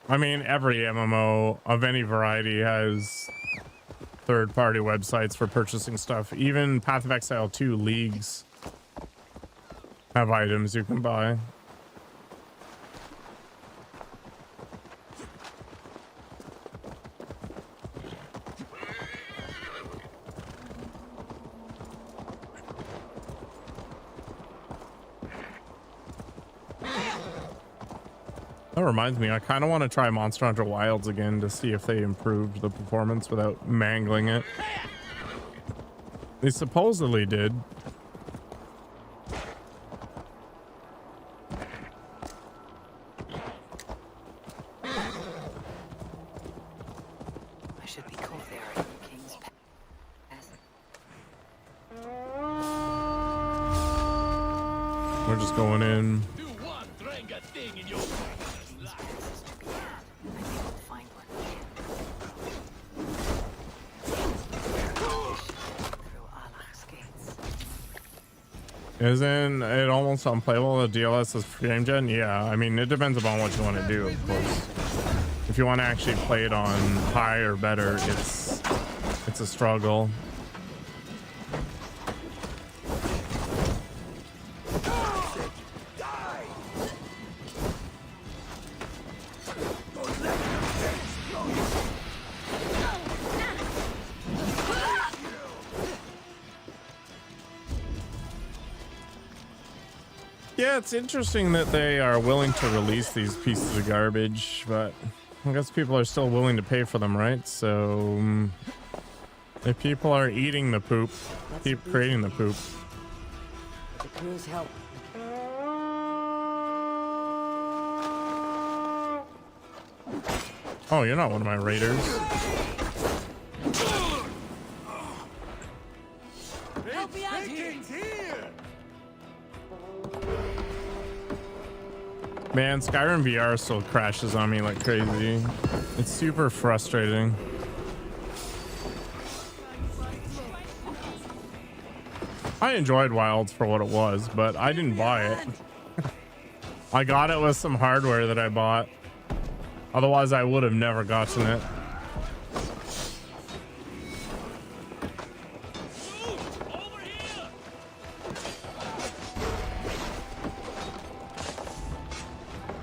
I mean, every MMO of any variety has third-party websites for purchasing stuff. Even Path of Exile 2 leagues have items you can buy. That reminds me, I kind of want to try Monster Hunter Wilds again to see if they improved the performance without mangling it. They supposedly did. I should be caught there in the King's Pass. We're just going in. Isn't it almost unplayable? The DLS is game gen? Yeah, I mean, it depends upon what you want to do, of course. If you want to actually play it on high or better, it's a struggle. Yeah, it's interesting that they are willing to release these pieces of garbage, but I guess people are still willing to pay for them, right? So if people are eating the poop, keep creating the poop. The crew's help. Oh, you're not one of my raiders. Help me out here. Man, Skyrim VR still crashes on me like crazy. It's super frustrating. I enjoyed Wilds for what it was, but I didn't buy it. I got it with some hardware that I bought. Otherwise, I would have never gotten it.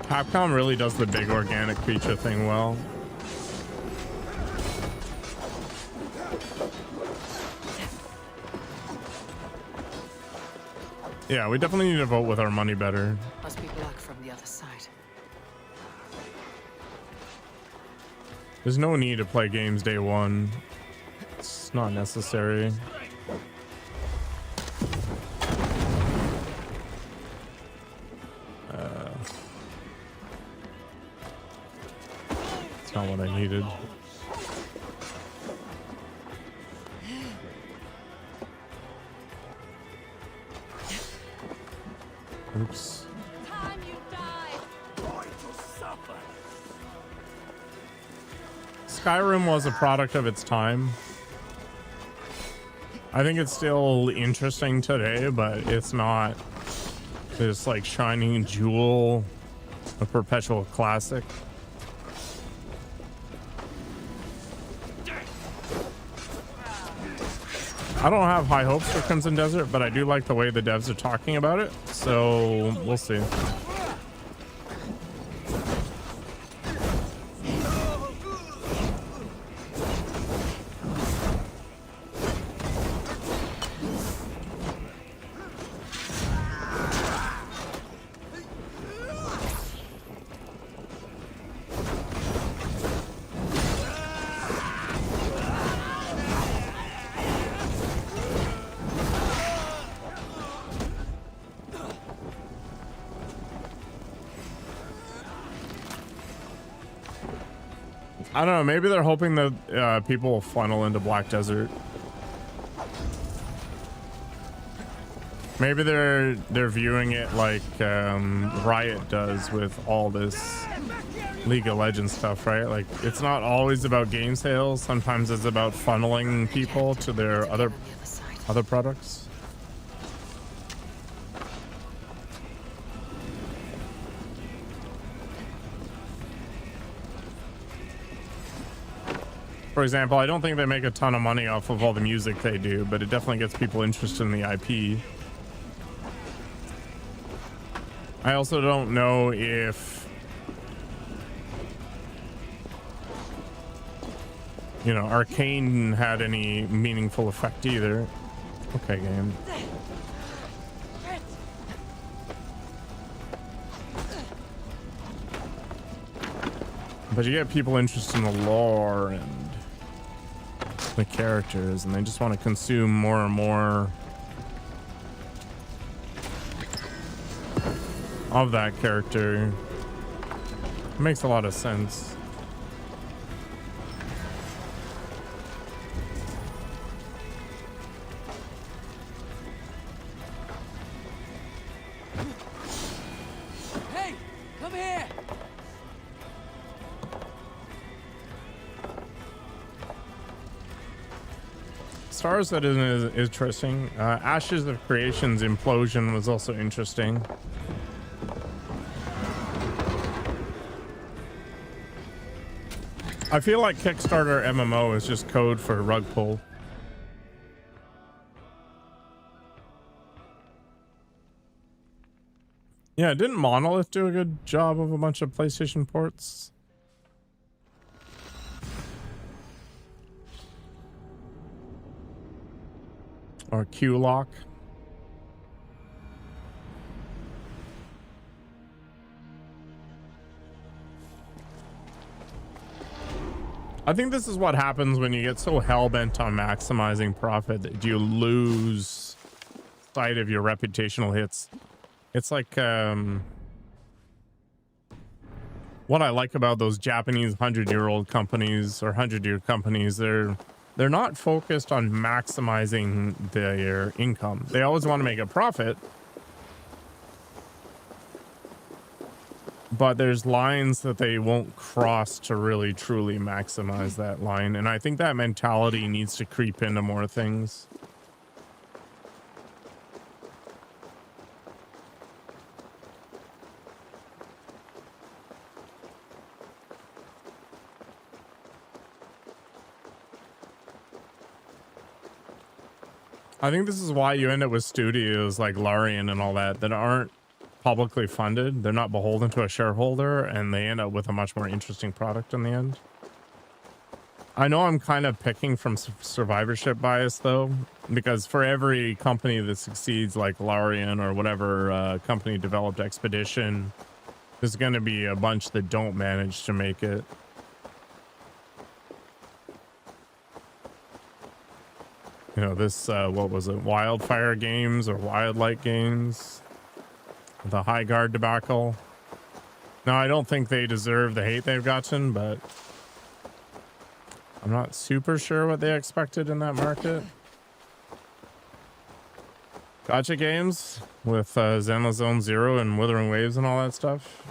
Capcom really does the big organic creature thing well. Yeah, we definitely need to vote with our money better. Must be black from the other side. There's no need to play games day one. It's not necessary. It's not what I needed. Oops. Skyrim was a product of its time. I think it's still interesting today, but it's not this like shining jewel, a perpetual classic. I don't have high hopes for Crimson Desert, but I do like the way the devs are talking about it, so we'll see. I don't know, maybe they're hoping that people will funnel into Black Desert. Maybe they're viewing it like Riot does with all this League of Legends stuff, right? Like, it's not always about game sales. Sometimes it's about funneling people to their other products. For example, I don't think they make a ton of money off of all the music they do, but it definitely gets people interested in the IP. I also don't know if, you know, Arcane had any meaningful effect either. Okay, game. But you get people interested in the lore and the characters, and they just want to consume more and more of that character. It makes a lot of sense. Hey, come here. Stars that is interesting. Ashes of Creation's implosion was also interesting. I feel like Kickstarter MMO is just code for rug pull. Yeah, didn't Monolith do a good job of a bunch of PlayStation ports? Or Q-Lock? I think this is what happens when you get so hell-bent on maximizing profit that you lose sight of your reputational hits. It's like what I like about those Japanese 100-year-old companies or 100-year companies, they're not focused on maximizing their income. They always want to make a profit, but there's lines that they won't cross to really truly maximize that line. And I think that mentality needs to creep into more things. I think this is why you end up with studios like Larian and all that aren't publicly funded. They're not beholden to a shareholder, and they end up with a much more interesting product in the end. I know I'm kind of picking from survivorship bias though, because for every company that succeeds like Larian or whatever company developed Expedition, there's going to be a bunch that don't manage to make it. You know, this, what was it? Wildfire Games or Wildlight Games? The High Guard debacle. Now, I don't think they deserve the hate they've gotten, but I'm not super sure what they expected in that market. Gotcha Games with Zenless Zone Zero and Withering Waves and all that stuff.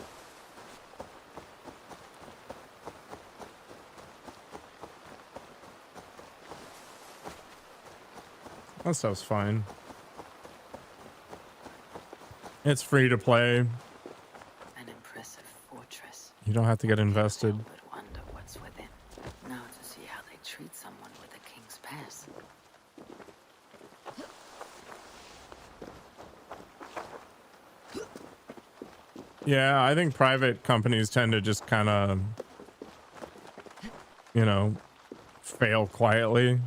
That stuff's fine. It's free to play. An impressive fortress. You don't have to get invested. But wonder what's within. Now to see how they treat someone with a king's pass. Yeah, I think private companies tend to just kind of, you know, fail quietly.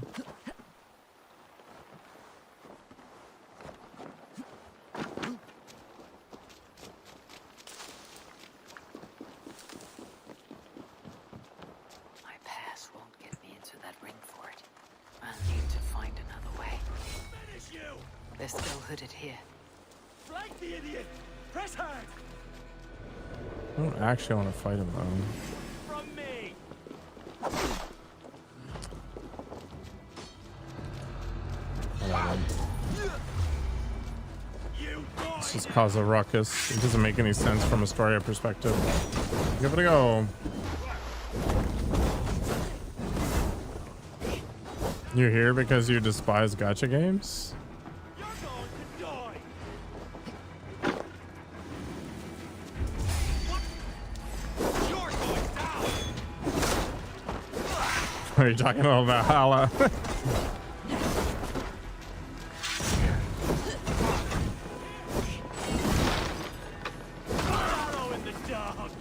My pass won't get me into that ring fort. I'll need to find another way. Finish you! They're still hooded here. Flank the idiot! Press hard! I don't actually want to fight him though. From me! You Let's just cause a ruckus. It doesn't make any sense from a story perspective. Give it a go. You're here because you despise gacha games? You're going to die! What? You're going down! Are you talking about Valhalla? Arrow in the dog!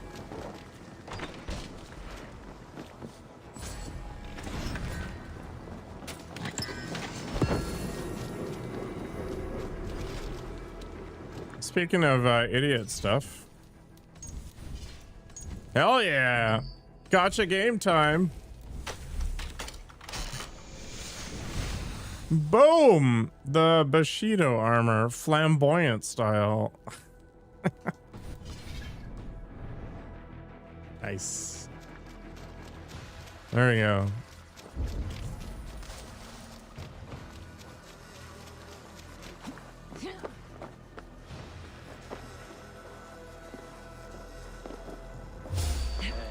Speaking of idiot stuff. Hell yeah. Gotcha game time. Boom! The Bushido armor, flamboyant style. Nice. There we go.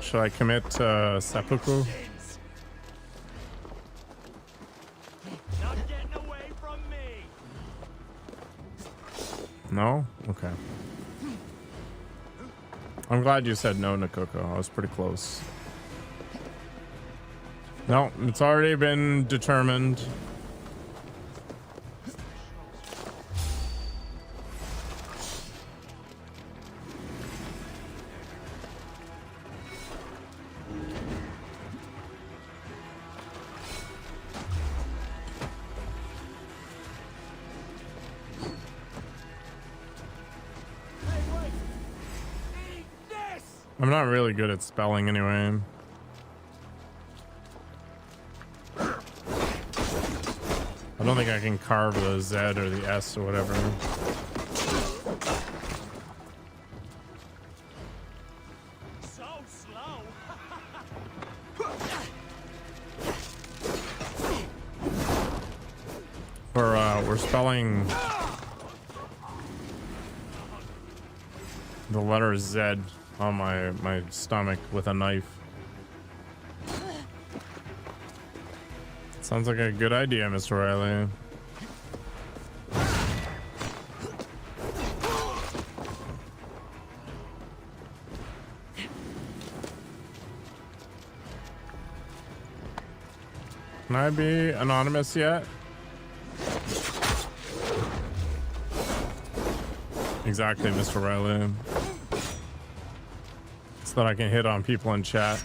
Should I commit seppuku? Not getting away from me! No? Okay. I'm glad you said no, Nakoko. I was pretty close. No, it's already been determined. I'm not really good at spelling anyway. I don't think I can carve the Z or the S or whatever. So slow! We're spelling the letter Z on my stomach with a knife. Sounds like a good idea, Mr. Riley. Can I be anonymous yet? Exactly, Mr. Riley. So that I can hit on people in chat.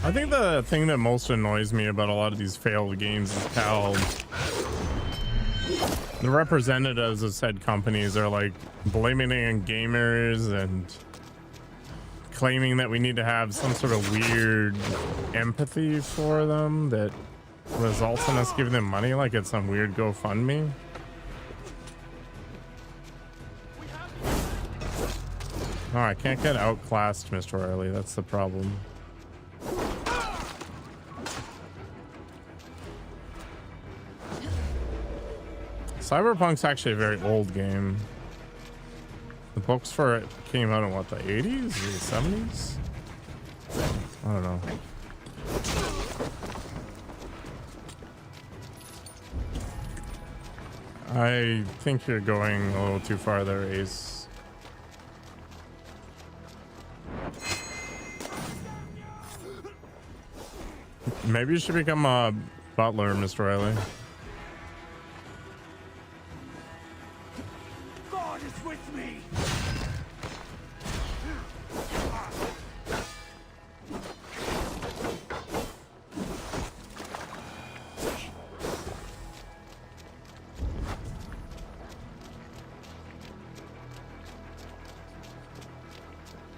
I think the thing that most annoys me about a lot of these failed games is how the representatives of said companies are like blaming it on gamers and claiming that we need to have some sort of weird empathy for them that results in us giving them money like it's some weird GoFundMe. Oh, I can't get outclassed, Mr. Riley. That's the problem. Cyberpunk's actually a very old game. The books for it came out in what, the 80s or the 70s? I don't know. I think you're going a little too far there, Ace. Maybe you should become a butler, Mr. Riley. God is with me.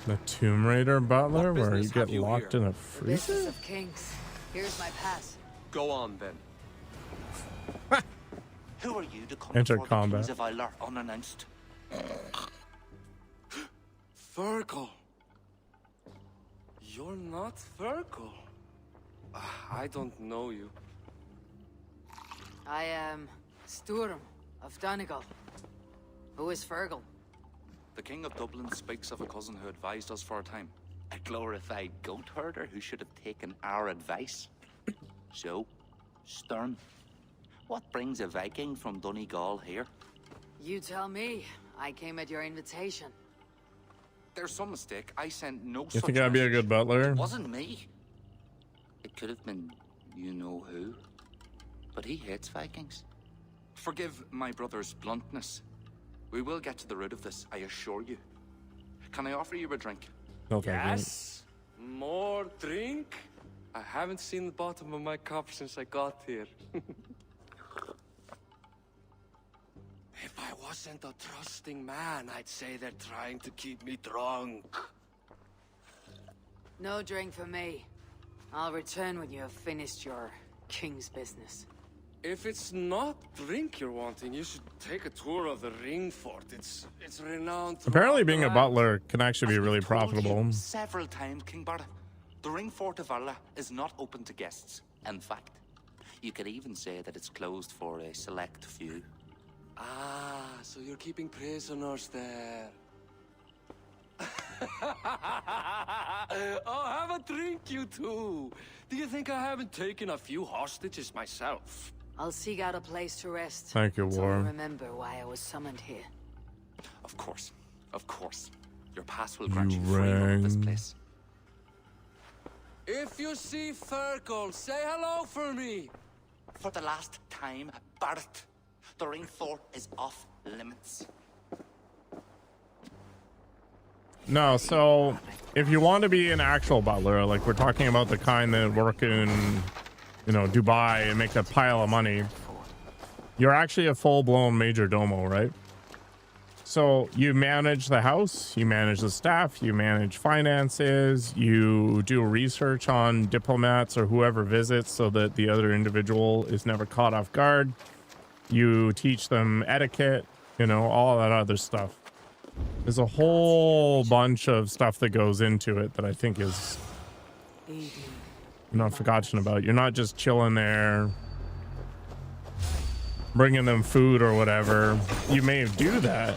The Tomb Raider butler, What where you business get have you locked here? in a The freezer? business of kings. Here's my pass. Go on then. Who are you to come Enter before combat. the kings of Valhalla unannounced? Fergal. You're not Fergal. I don't know you. I am Sturm of Donegal. Who is Fergal? The King of Dublin speaks of a cousin who advised us for a time. A glorified goat herder who should have taken our advice. So, Sturm, what brings a Viking from Donegal here? You tell me. I came at your invitation. There's some mistake. I sent no You such think I'd be a message. good butler? It wasn't me. It could have been you-know-who. But he hates Vikings. Forgive my brother's bluntness. We will get to the root of this, I assure you. Can I offer you a drink? No, thank you. Yes? More drink? I haven't seen the bottom of my cup since I got here. If I wasn't a trusting man, I'd say they're trying to keep me drunk. No drink for me. I'll return when you have finished your king's business. If it's not drink you're wanting, you should take a tour of the ring fort. It's renowned. Apparently throughout being the a land. butler can actually be As really we've told profitable. you several times, King Barda, the ring fort of Valhalla is not open to guests. In fact, you could even say that it's closed for a select few. Ah, so you're keeping prisoners there. Oh, have a drink, you two. Do you think I haven't taken a few hostages myself? I'll seek out a place to rest. Thank you, until I Warren. remember why I was summoned here. Of course, of course. Your pass will grant you, You freedom of this rang. place. If you see Fergal, say hello for me. For the last time, Barrett, the ring fort is off limits. No, so if you want to be an actual butler, like we're talking about the kind that work in, you know, Dubai and make a pile of money, you're actually a full-blown major domo, right? So you manage the house, you manage the staff, you manage finances, you do research on diplomats or whoever visits so that the other individual is never caught off guard. You teach them etiquette, you know, all that other stuff. There's a whole bunch of stuff that goes into it that I think is not forgotten about. You're not just chilling there, bringing them food or whatever. You may do that,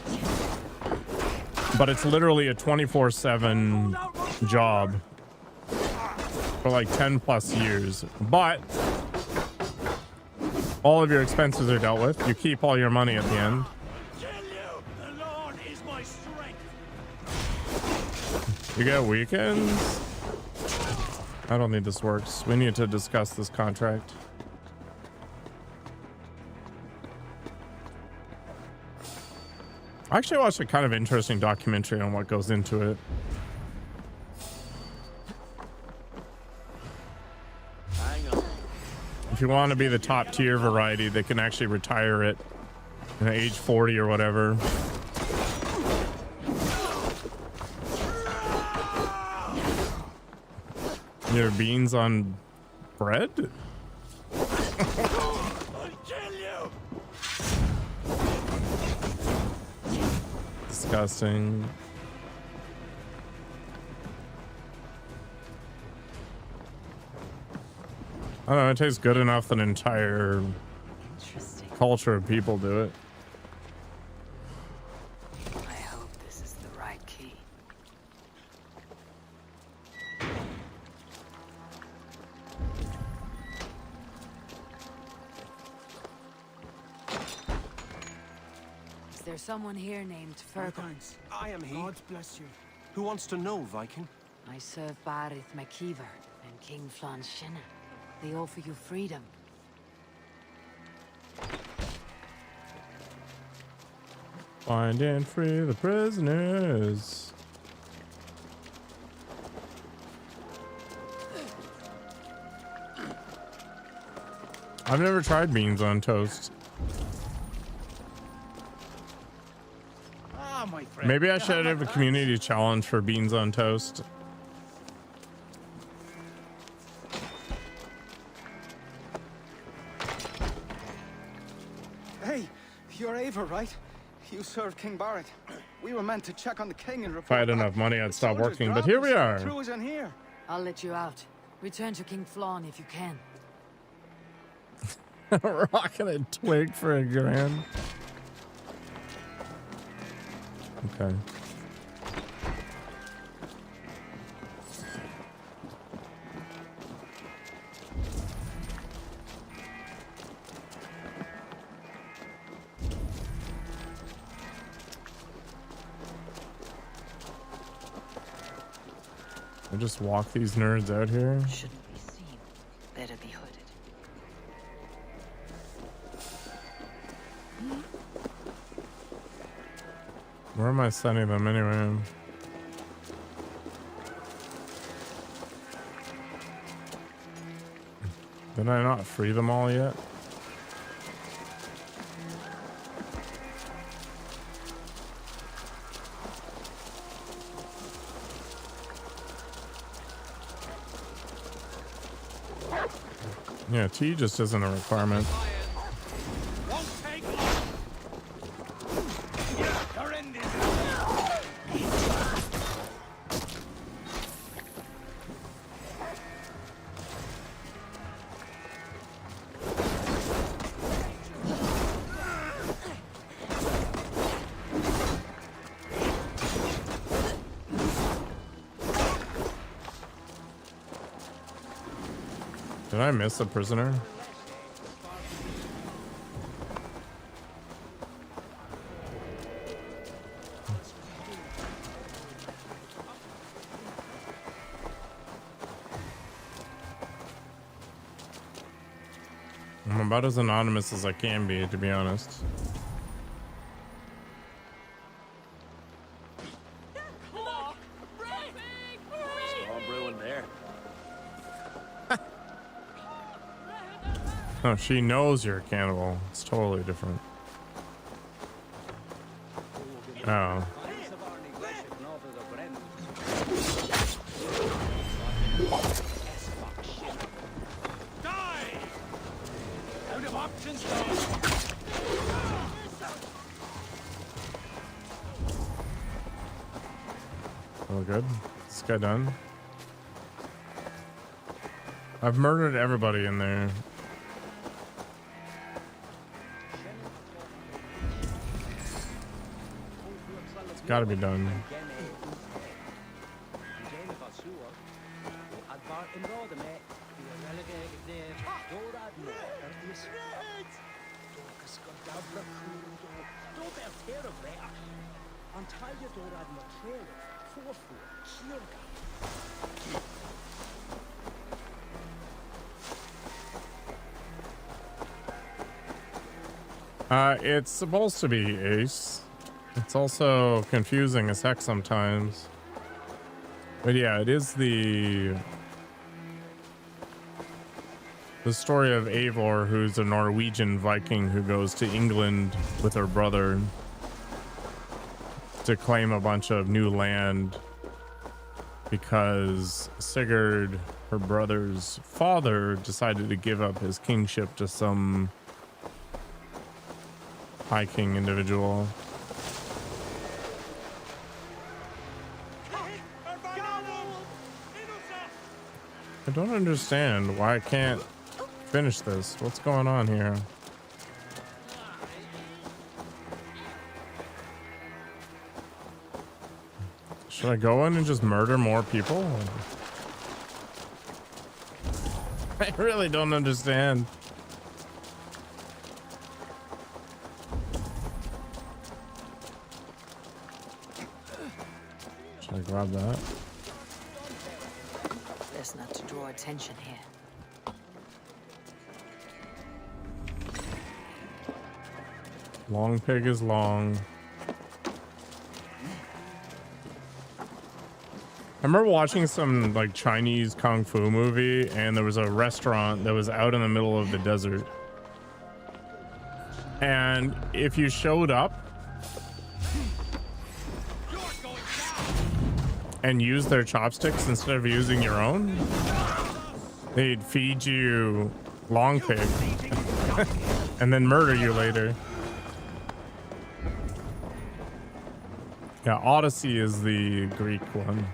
but it's literally a 24/7 job for like 10 plus years. But all of your expenses are dealt with. You keep all your money at the end. You get weekends? I don't think this works. We need to discuss this contract. I actually watched a kind of interesting documentary on what goes into it. If you want to be the top tier variety, they can actually retire at, you know, age 40 or whatever. Your beans on bread? Disgusting. I don't know, it tastes good enough that an entire culture of people do it. there someone here named Fergal? Thanks. I am he. God bless you. Who wants to know, Viking? I serve Barith McKeever and King Flan Shinna. They offer you freedom. Find and free the prisoners. I've never tried beans on toast. Ah, my friend. Maybe I should have a community challenge for beans on toast. Hey, you're Ava, right? You served King Barrett. We were meant to check on the king and report. If I had back. enough money, I'd The stop soldiers working, but grabbed here us we and are. threw us in here. I'll let you out. Return to King Flan if you can. Rocking a twig for $1,000. Okay. I just walk these nerds out here. Shouldn't be seen. Better be hooded. Where am I sending them anyway? Did I not free them all yet? Yeah, tea just isn't a requirement. Won't take long. You're in this. Did I miss a prisoner? I'm about as anonymous as I can be, to be honest. Oh, she knows you're a cannibal. It's totally different. Oh. Die! Out of options. All good. Is this guy done? I've murdered everybody in there. It's gotta be done. It's supposed to be Ace. It's also confusing as heck sometimes. But yeah, it is the story of Eivor, who's a Norwegian Viking who goes to England with her brother to claim a bunch of new land because Sigurd, her brother's father, decided to give up his kingship to some Viking individual. I don't understand why I can't finish this. What's going on here? Should I go in and just murder more people? I really don't understand. grab that. Best not to draw attention here. Long pig is long. I remember watching some like Chinese kung fu movie, and there was a restaurant that was out in the middle of the desert. And if you showed up and used their chopsticks instead of using your own, they'd feed you long pig and then murder you later. Yeah, Odyssey is the Greek one.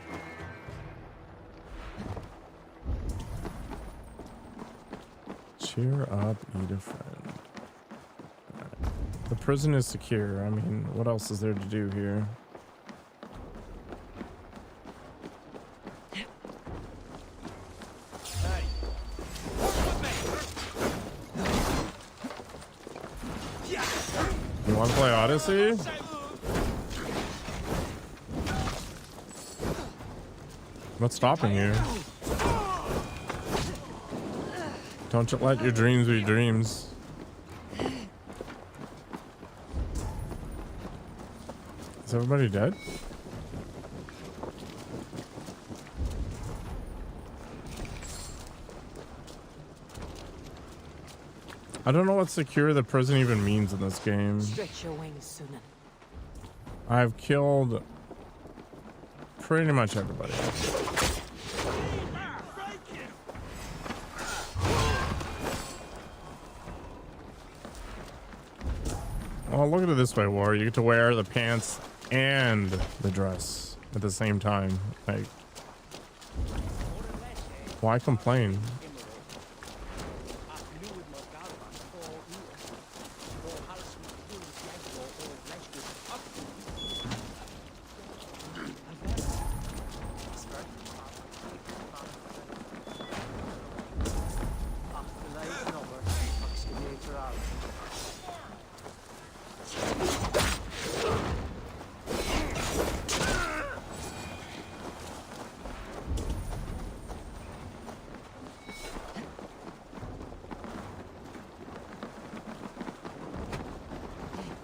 Cheer up, eat a friend. Right. The prison is secure. I mean, what else is there to do here? You want to play Odyssey? What's stopping you? Don't you let your dreams be dreams. Is everybody dead? I don't know what secure the prison even means in this game. Stretch your wings, Sunan. I've killed pretty much everybody. Well, look at it this way, War. You get to wear the pants and the dress at the same time. Like, why complain?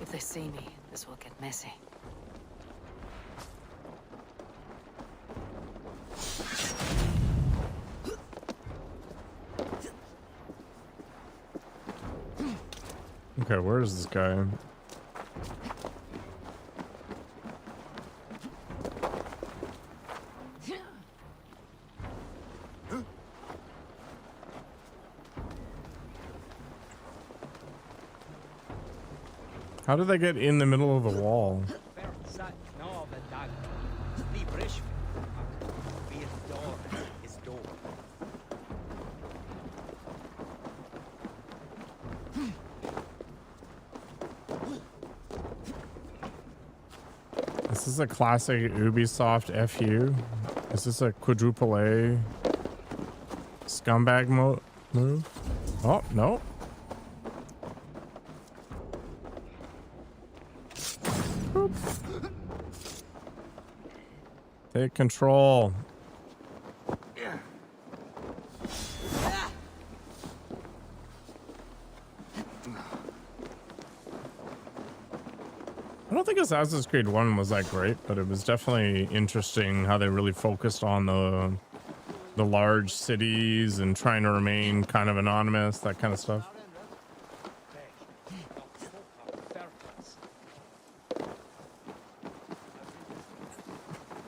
If they see me, this will get messy. Okay, where is this guy? How did they get in the middle of the wall? Is this a classic Ubisoft FU? Is this a quadruple A scumbag move? Oh, no. Boop. Take control. I don't think Assassin's Creed 1 was that great, but it was definitely interesting how they really focused on the large cities and trying to remain kind of anonymous, that kind of stuff.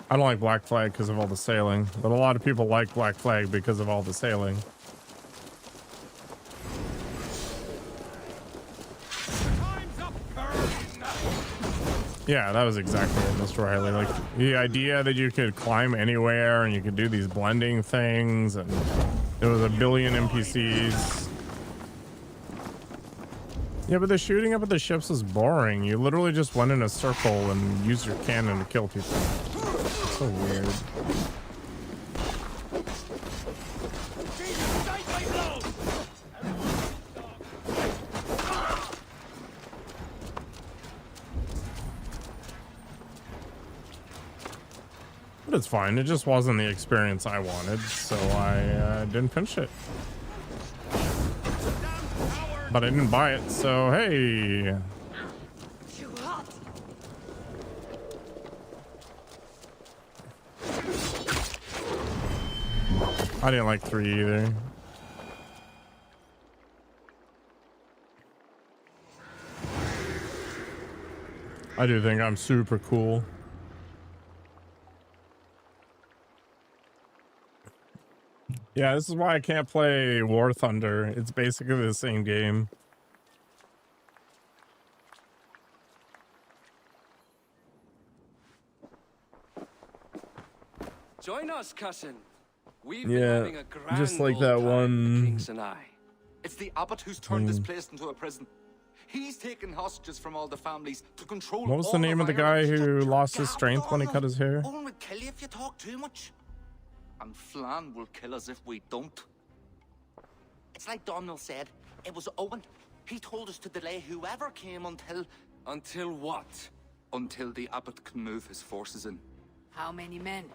I don't like Black Flag because of all the sailing, but a lot of people like Black Flag because of all the sailing. Yeah, that was exactly it, Mr. Riley. Like, the idea that you could climb anywhere and you could do these blending things, and there was a billion NPCs. Yeah, but the shooting up at the ships was boring. You literally just went in a circle and used your cannon to kill people. So weird. But it's fine. It just wasn't the experience I wanted, so I didn't finish it. But I didn't buy it, so hey. I didn't like 3 either. I do think I'm super cool. Yeah, this is why I can't play War Thunder. It's basically the same game. Join us, cousin. We've been having a grand just like old that time, one. the Kings and I. It's the abbot who's turned this place into a prison. He's taken hostages from all the families to control. What was the name of the guy who lost his strength when he cut his hair? Owen would kill you if you talk too much. And Flan will kill us if we don't. It's like Donald said. It was Owen. He told us to delay whoever came until... Until what? Until the abbot can move his forces in. How many men?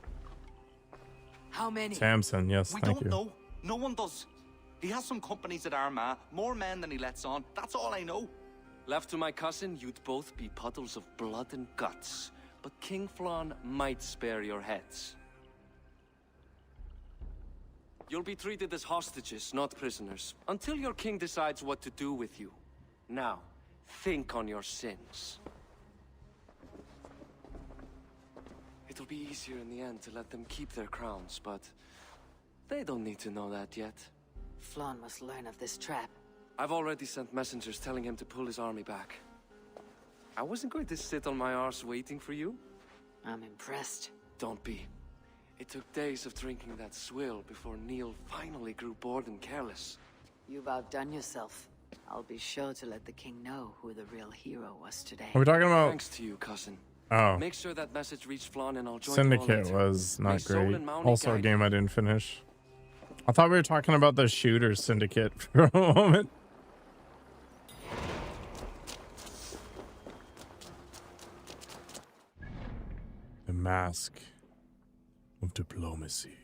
How many? Samson, yes, We thank don't you. know. No one does. He has some companies at Armagh, more men than he lets on. That's all I know. Left to my cousin, you'd both be puddles of blood and guts. But King Flan might spare your heads. You'll be treated as hostages, not prisoners, until your king decides what to do with you. Now, think on your sins. It'll be easier in the end to let them keep their crowns, but they don't need to know that yet. Flan must learn of this trap. I've already sent messengers telling him to pull his army back. I wasn't going to sit on my arse waiting for you. I'm impressed. Don't be. It took days of drinking that swill before Neil finally grew bored and careless. You've outdone yourself. I'll be sure to let the king know who the real hero was today. Are we talking about? Thanks to you, cousin. Oh, Make sure that message reached Flan and I'll join Syndicate you all later. was May not Sol great. and Mounty Also a guide game I didn't finish. I thought we were talking about the shooter Syndicate for a moment. The mask of diplomacy.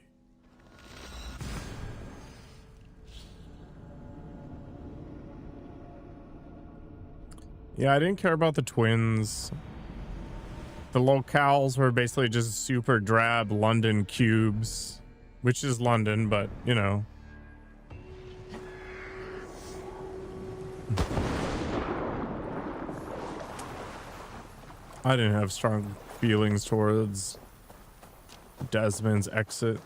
Yeah, I didn't care about the twins. The locales were basically just super drab London cubes, which is London, but you know. I didn't have strong feelings towards Desmond's exit.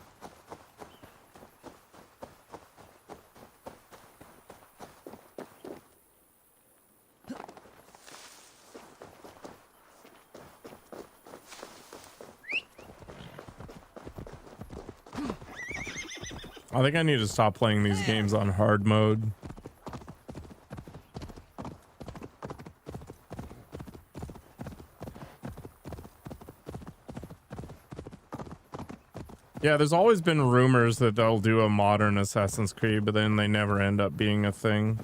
I think I need to stop playing these games on hard mode. Yeah, there's always been rumors that they'll do a modern Assassin's Creed, but then they never end up being a thing.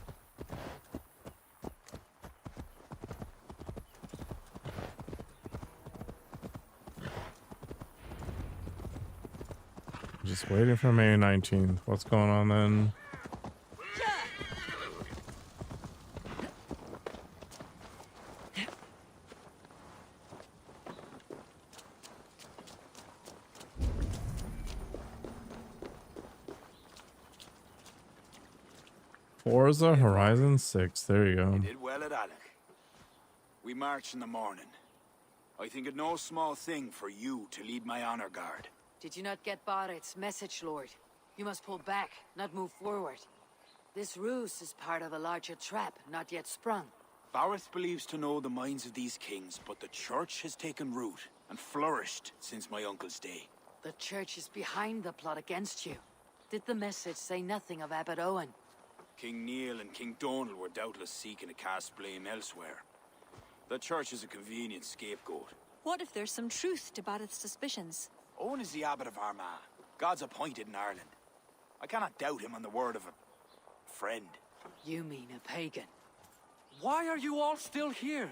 Just waiting for May 19th. What's going on then? Forza Horizon 6. There you go. You did well at Alec. We march in the morning. I think it no small thing for you to lead my honor guard. Did you not get Barrett's message, Lord? You must pull back, not move forward. This ruse is part of a larger trap, not yet sprung. Barrett believes to know the minds of these kings, but the church has taken root and flourished since my uncle's day. The church is behind the plot against you. Did the message say nothing of Abbot Owen? King Neil and King Donald were doubtless seeking to cast blame elsewhere. The church is a convenient scapegoat. What if there's some truth to Barrett's suspicions? Owen is the abbot of Armagh, God's appointed in Ireland. I cannot doubt him on the word of a friend. You mean a pagan? Why are you all still here?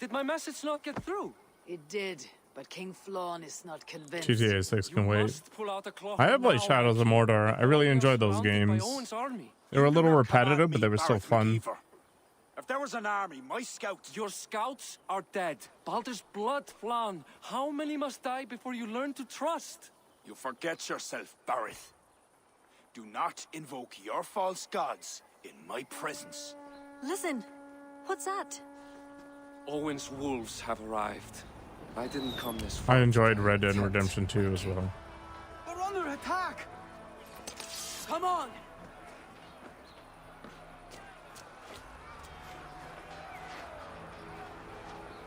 Did my message not get through? It did, but King Flann is not convinced. GTA 6 can You wait. must pull out the cloth I have played now, Shadows of Viking. Mordor. I really enjoyed those Surrounded by games. Owen's army. They were a You little cannot come at repetitive, but me, they were still Barrett fun. McKeever. If there was an army, my scouts... Your scouts are dead. Baldur's blood, Flann. How many must die before you learn to trust? You forget yourself, Barrett. Do not invoke your false gods in my presence. Listen, what's that? Owen's wolves have arrived. I didn't come this far. I enjoyed Red Dead Redemption 2 as well. We're under attack! Come on!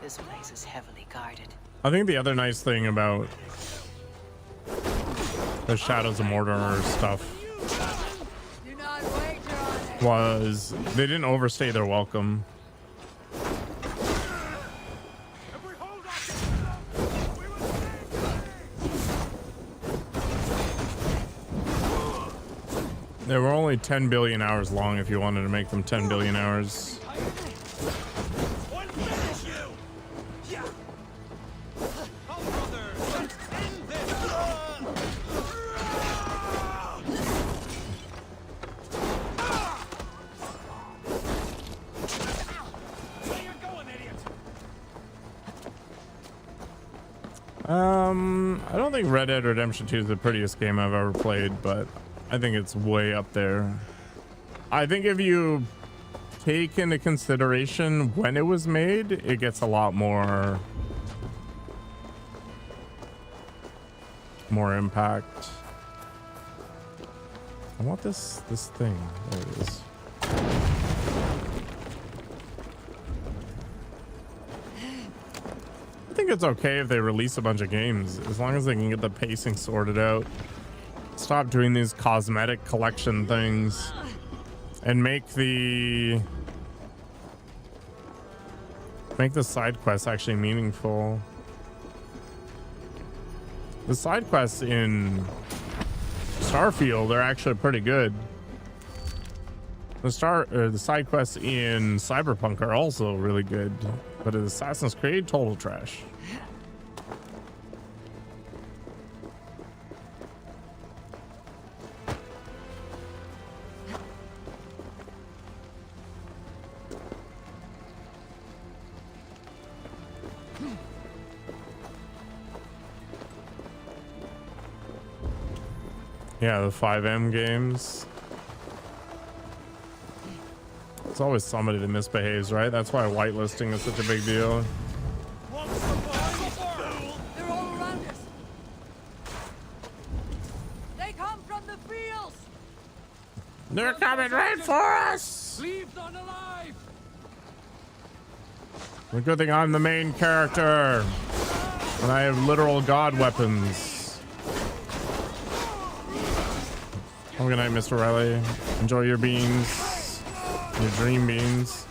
This place is heavily guarded. I think the other nice thing about the Shadows of Mordor stuff Do not wager on it. was they didn't overstay their welcome. If we hold up, we will save. They were only 10 billion hours long if you wanted to make them 10 billion hours. We'll finish you. Yeah. Come, brother. Let's end this. Where you going, idiot? I don't think Red Dead Redemption 2 is the prettiest game I've ever played, but I think it's way up there. I think if you take into consideration when it was made, it gets a lot more impact. I want this thing. There it is. I think it's okay if they release a bunch of games as long as they can get the pacing sorted out. Stop doing these cosmetic collection things and make the side quests actually meaningful. The side quests in Starfield are actually pretty good. The side quests in Cyberpunk are also really good, but in Assassin's Creed, total trash. Yeah, the 5M games. It's always somebody that misbehaves, right? That's why whitelisting is such a big deal. They're all around us. They come from the fields. They're coming right for us! Leave none alive! The good thing I'm the main character, and I have literal god weapons. Have a good night, Mr. Riley. Enjoy your beans, your dream beans.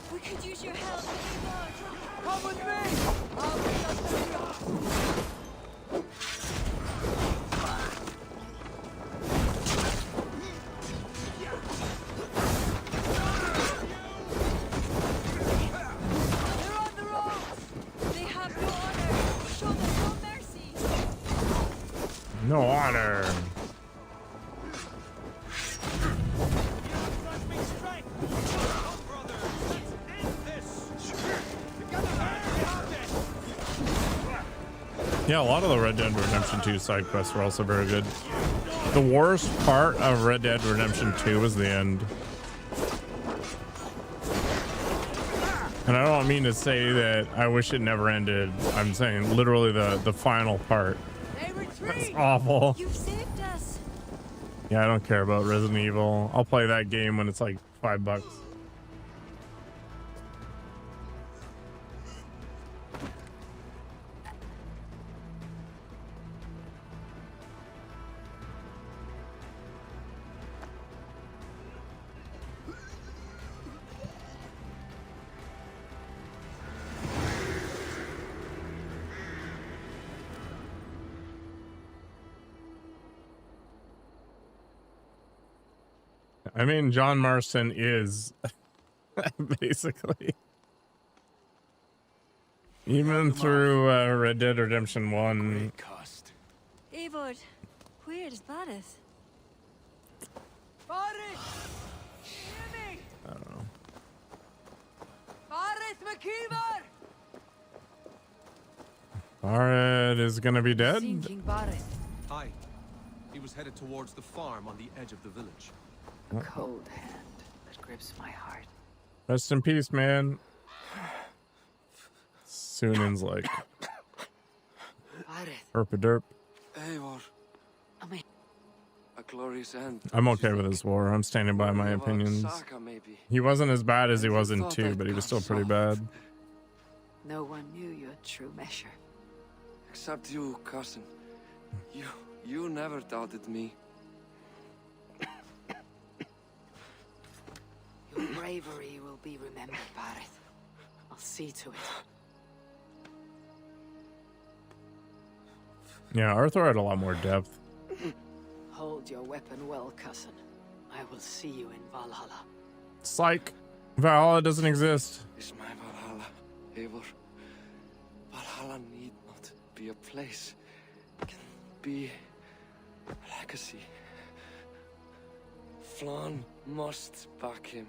We could use your help, Eivor. Come with me! I'll be They're on the ropes. They have no honor. Show them no mercy. No honor. Yeah, a lot of the Red Dead Redemption 2 side quests were also very good. The worst part of Red Dead Redemption 2 was the end. And I don't mean to say that I wish it never ended. I'm saying literally the final part. That's awful. You've saved us. Yeah, I don't care about Resident Evil. I'll play that game when it's like $5. I mean, John Marston is basically. Even through Red Dead Redemption 1. Great cost. Eivor, where is Barith? Barith! Hear me! I don't know. Barith McKeever! Barret is gonna be dead? Seen King Barith. Aye. He was headed towards the farm on the edge of the village. A cold hand that grips my heart. Rest in peace, man. Sunan's like Barith. herpaderp. Eivor, I mean, a glorious end. I'm okay with this war. I'm standing by my opinions. Saka, maybe. He wasn't as bad as he was in Thought 2, I'd but he was still got pretty soft. bad. no one knew your true measure. Except you, cousin. You never doubted me. Your bravery will be remembered, Barith. I'll see to it. Yeah, Arthur had a lot more depth. Hold your weapon well, cousin. I will see you in Valhalla. Psych. Valhalla doesn't exist. Is my Valhalla, Eivor. Valhalla need not be a place. It can be a legacy. Flann must back him.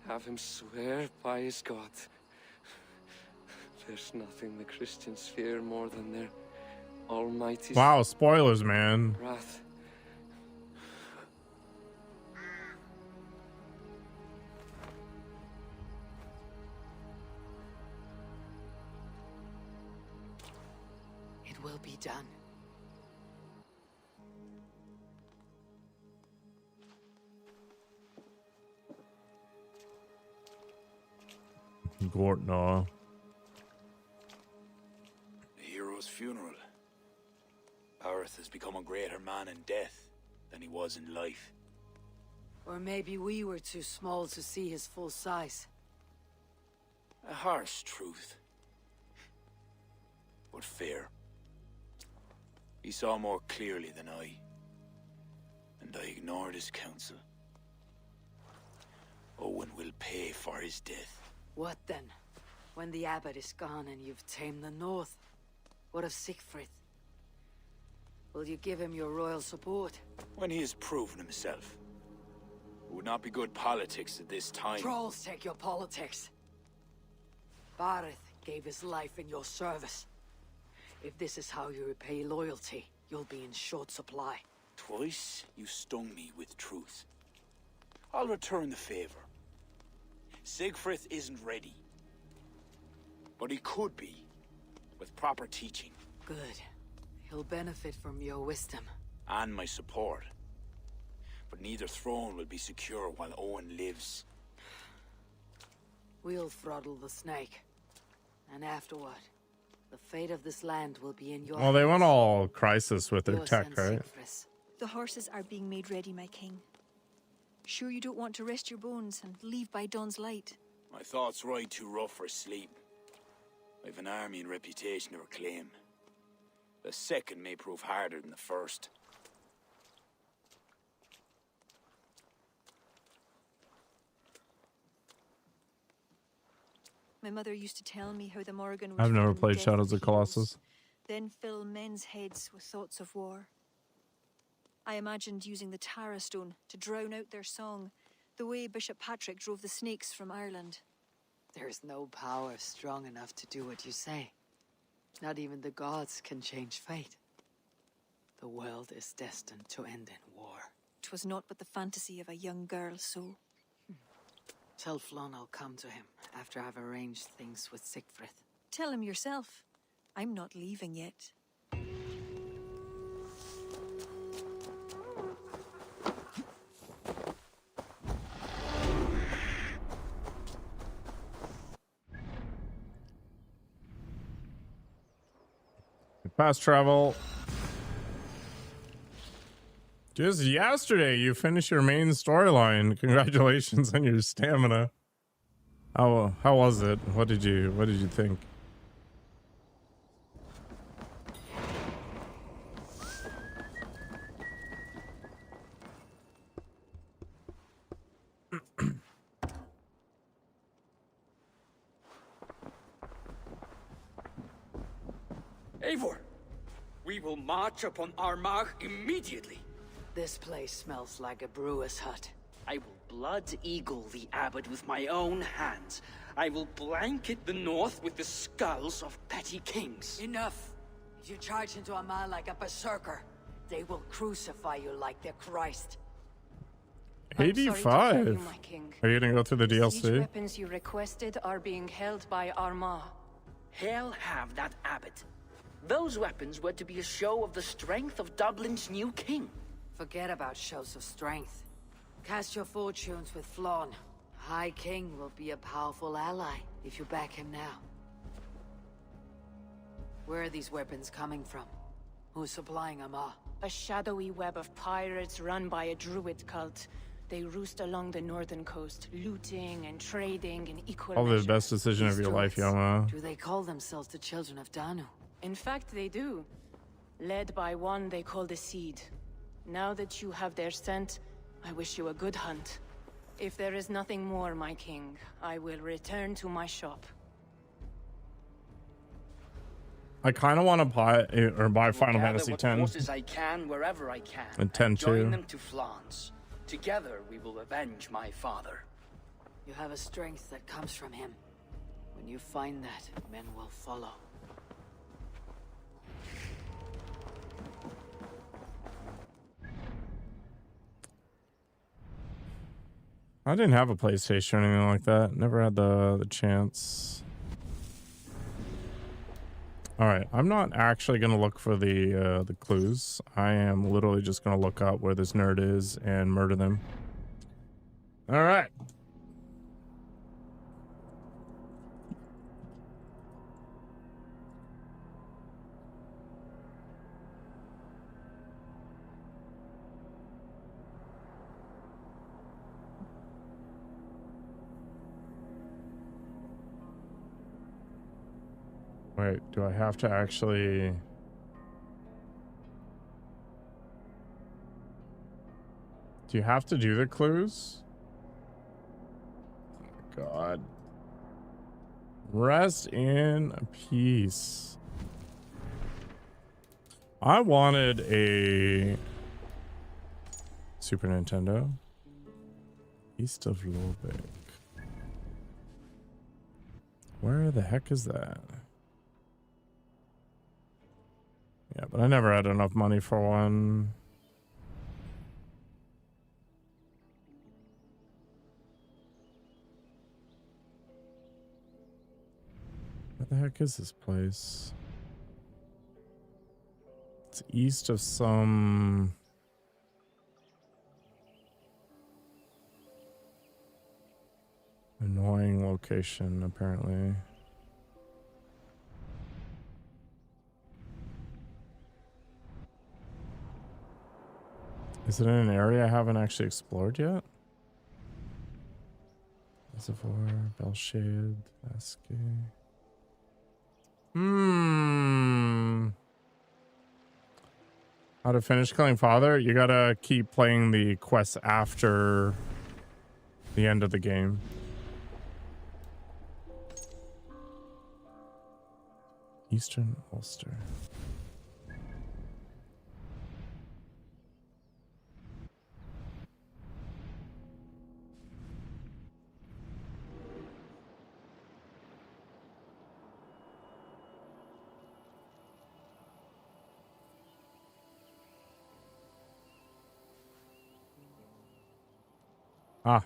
Have him swear by his God. There's nothing the Christians fear more than their almighty Wow, spoilers, man. wrath. It will be done. Gortnaw. The hero's funeral. Barith has become a greater man in death than he was in life. Or maybe we were too small to see his full size. A harsh truth, but fair. He saw more clearly than I, and I ignored his counsel. Owen will pay for his death. What then? When the abbot is gone and you've tamed the north? What of Siegfried? Will you give him your royal support? When he has proven himself. It would not be good politics at this time. Trolls take your politics. Barith gave his life in your service. If this is how you repay loyalty, you'll be in short supply. Twice you stung me with truth. I'll return the favor. Siegfried isn't ready. But he could be, with proper teaching. Good. He'll benefit from your wisdom. And my support. But neither throne will be secure while Owen lives. We'll throttle the snake. And afterward, the fate of this land will be in your Well, they went hands. all crisis with their Yours tech, and right? Siegfried's. The horses are being made ready, my king. Sure you don't want to rest your bones and leave by dawn's light? My thoughts ride too rough for sleep. I've an army and reputation to reclaim. The second may prove harder than the first. My mother used to tell me how the Morrigan would I've never feed on the played death Shadows the of Colossus. heroes, then fill men's heads with thoughts of war. I imagined using the Tara Stone to drown out their song, the way Bishop Patrick drove the snakes from Ireland. There's no power strong enough to do what you say. Not even the gods can change fate. The world is destined to end in war. 'Twas not but the fantasy of a young girl, so... Tell Flann I'll come to him after I've arranged things with Siegfried. Tell him yourself. I'm not leaving yet. Fast travel. Just yesterday, you finished your main storyline. Congratulations on your stamina. How was it? What did you think? Eivor, we will march upon Armagh immediately. This place smells like a brewer's hut. I will blood eagle the abbot with my own hands. I will blanket the north with the skulls of petty kings. Enough! If you charge into Armagh like a berserker, they will crucify you like their Christ. 85. My king. Are you gonna go through the Siege DLC? weapons you requested are being held by Armagh. Hell have that abbot. Those weapons were to be a show of the strength of Dublin's new king. Forget about shows of strength. Cast your fortunes with Flann. High King will be a powerful ally if you back him now. Where are these weapons coming from? Who's supplying Armagh? A shadowy web of pirates run by a druid cult. They roost along the northern coast, looting and trading in equal Probably the measure. best decision of your life, Yama. Do they call themselves the Children of Danu? In fact, they do. Led by one they call the Seed. Now that you have their scent, I wish you a good hunt. If there is nothing more, my king, I will return to my shop. I kind of want to buy Final Fantasy What X. forces I can wherever I can. And 10 join too. them to Flan's. Together we will avenge my father. You have a strength that comes from him. When you find that, men will follow. I didn't have a PlayStation or anything like that. Never had the chance. All right, I'm not actually gonna look for the clues. I am literally just gonna look up where this nerd is and murder them. All right. Wait, do I have to actually... Do you have to do the clues? Oh my God. Rest in peace. I wanted a Super Nintendo. East of Lorbeck. Where the heck is that? Yeah, but I never had enough money for one. Where the heck is this place? It's east of some... annoying location, apparently. Is it in an area I haven't actually explored yet? Reservoir, Bellshade, Aske. How to finish killing father? You gotta keep playing the quests after the end of the game. Eastern Ulster. Ah.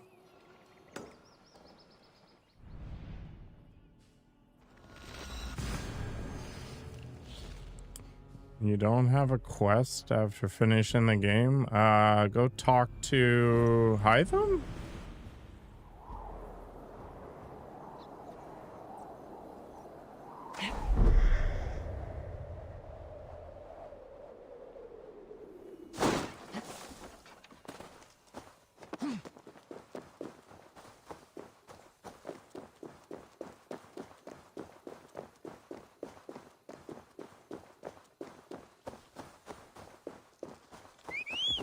You don't have a quest after finishing the game? Go talk to Hytham?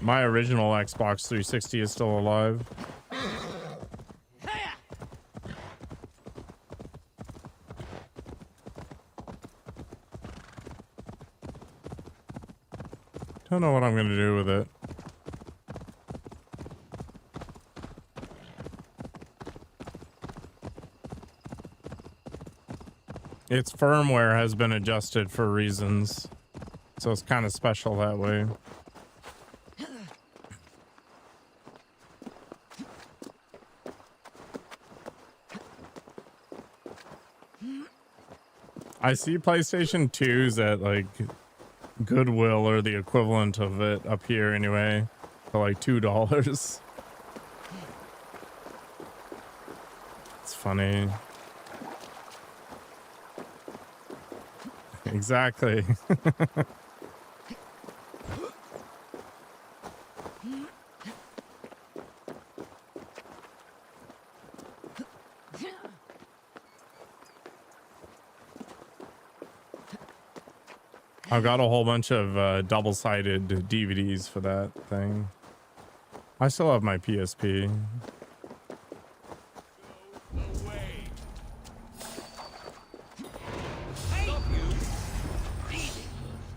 My original Xbox 360 is still alive. Don't know what I'm gonna do with it. Its firmware has been adjusted for reasons, so it's kind of special that way. I see PlayStation 2s at like Goodwill or the equivalent of it up here anyway for like $2. It's funny. Exactly. I've got a whole bunch of double-sided DVDs for that thing. I still have my PSP.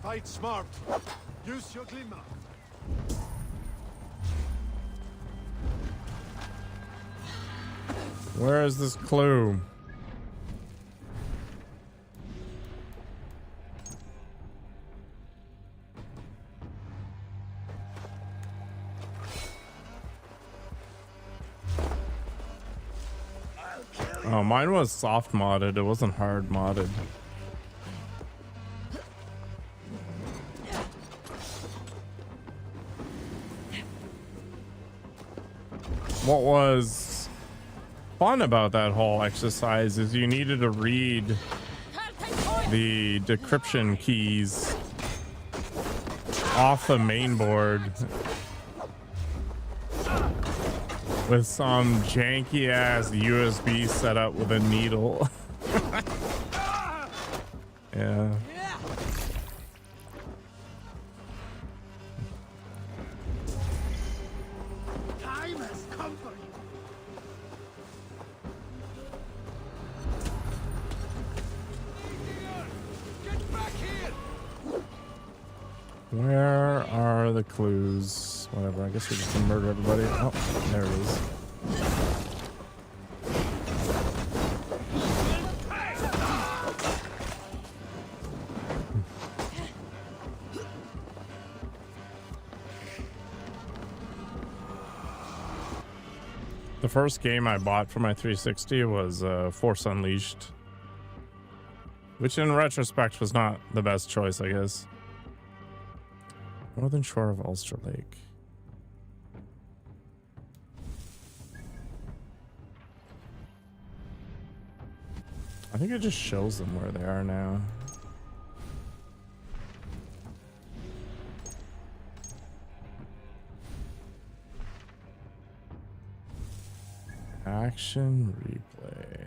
Fight smart. Use your glimmer. Where is this clue? Oh, mine was soft modded. It wasn't hard modded. What was fun about that whole exercise is you needed to read the decryption keys off the main board with some janky ass USB setup with a needle. Yeah. Time has come for you. Get back here. Where are the clues? Whatever, I guess we're just gonna murder everybody. Oh, there it is. The first game I bought for my 360 was Force Unleashed, which in retrospect was not the best choice, I guess. Northern shore of Ulster Lake. I think it just shows them where they are now. Action replay.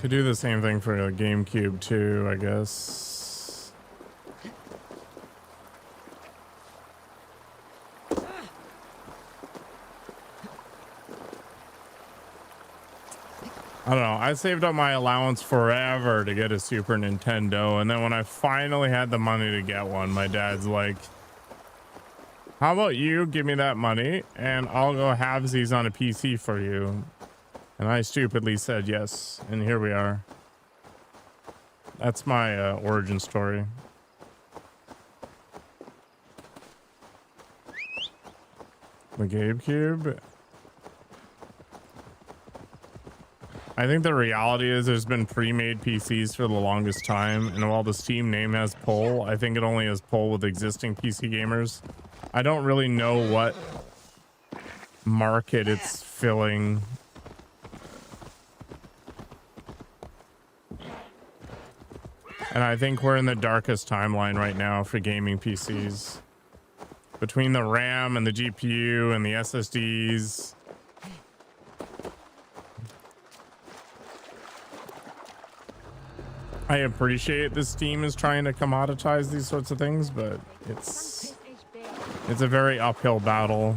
Could do the same thing for a GameCube too, I guess. I don't know. I saved up my allowance forever to get a Super Nintendo, and then when I finally had the money to get one, my dad's like, how about you give me that money and I'll go halvesies on a PC for you? And I stupidly said yes, and here we are. That's my origin story. The GameCube. I think the reality is there's been pre-made PCs for the longest time, and while the Steam name has pull, I think it only has pull with existing PC gamers. I don't really know what market it's filling. And I think we're in the darkest timeline right now for gaming PCs. Between the RAM and the GPU and the SSDs. I appreciate this team is trying to commoditize these sorts of things, but it's a very uphill battle.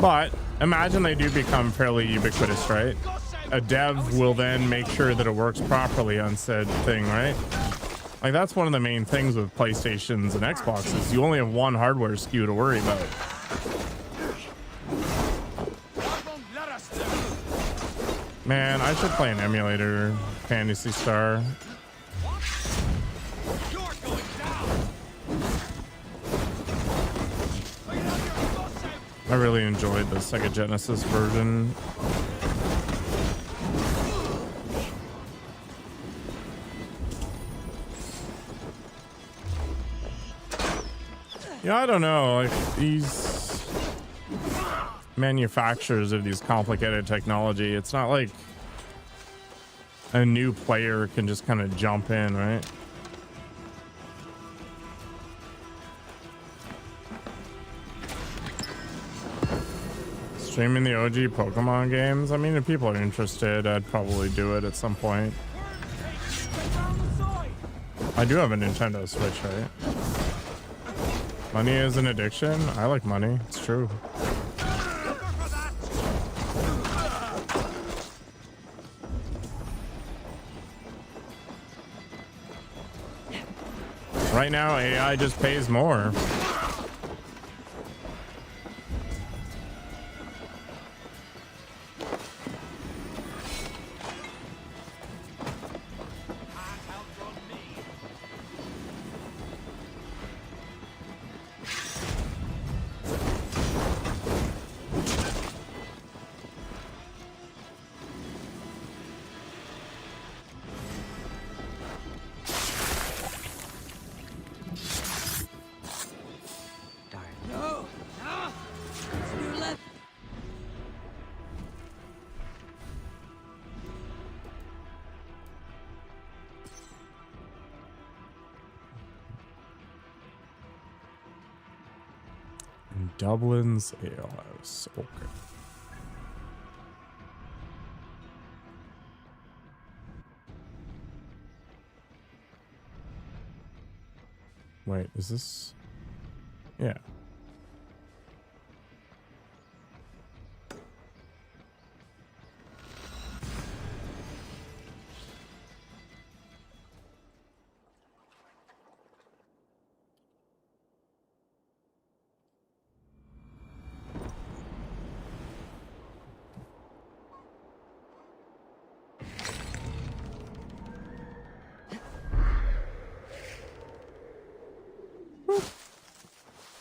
But imagine they do become fairly ubiquitous, right? A dev will then make sure that it works properly on said thing, right? Like, that's one of the main things with PlayStations and Xboxes. You only have one hardware SKU to worry about. Man, I should play an emulator, Fantasy Star. I really enjoyed the Sega Genesis version. Yeah, I don't know. Like, these manufacturers of these complicated technology, it's not like a new player can just kind of jump in, right? Streaming the OG Pokemon games. I mean, if people are interested, I'd probably do it at some point. I do have a Nintendo Switch, right? Money is an addiction. I like money. It's true. Right now, AI just pays more. Dublin's Ale House. Okay. Wait, is this? Yeah.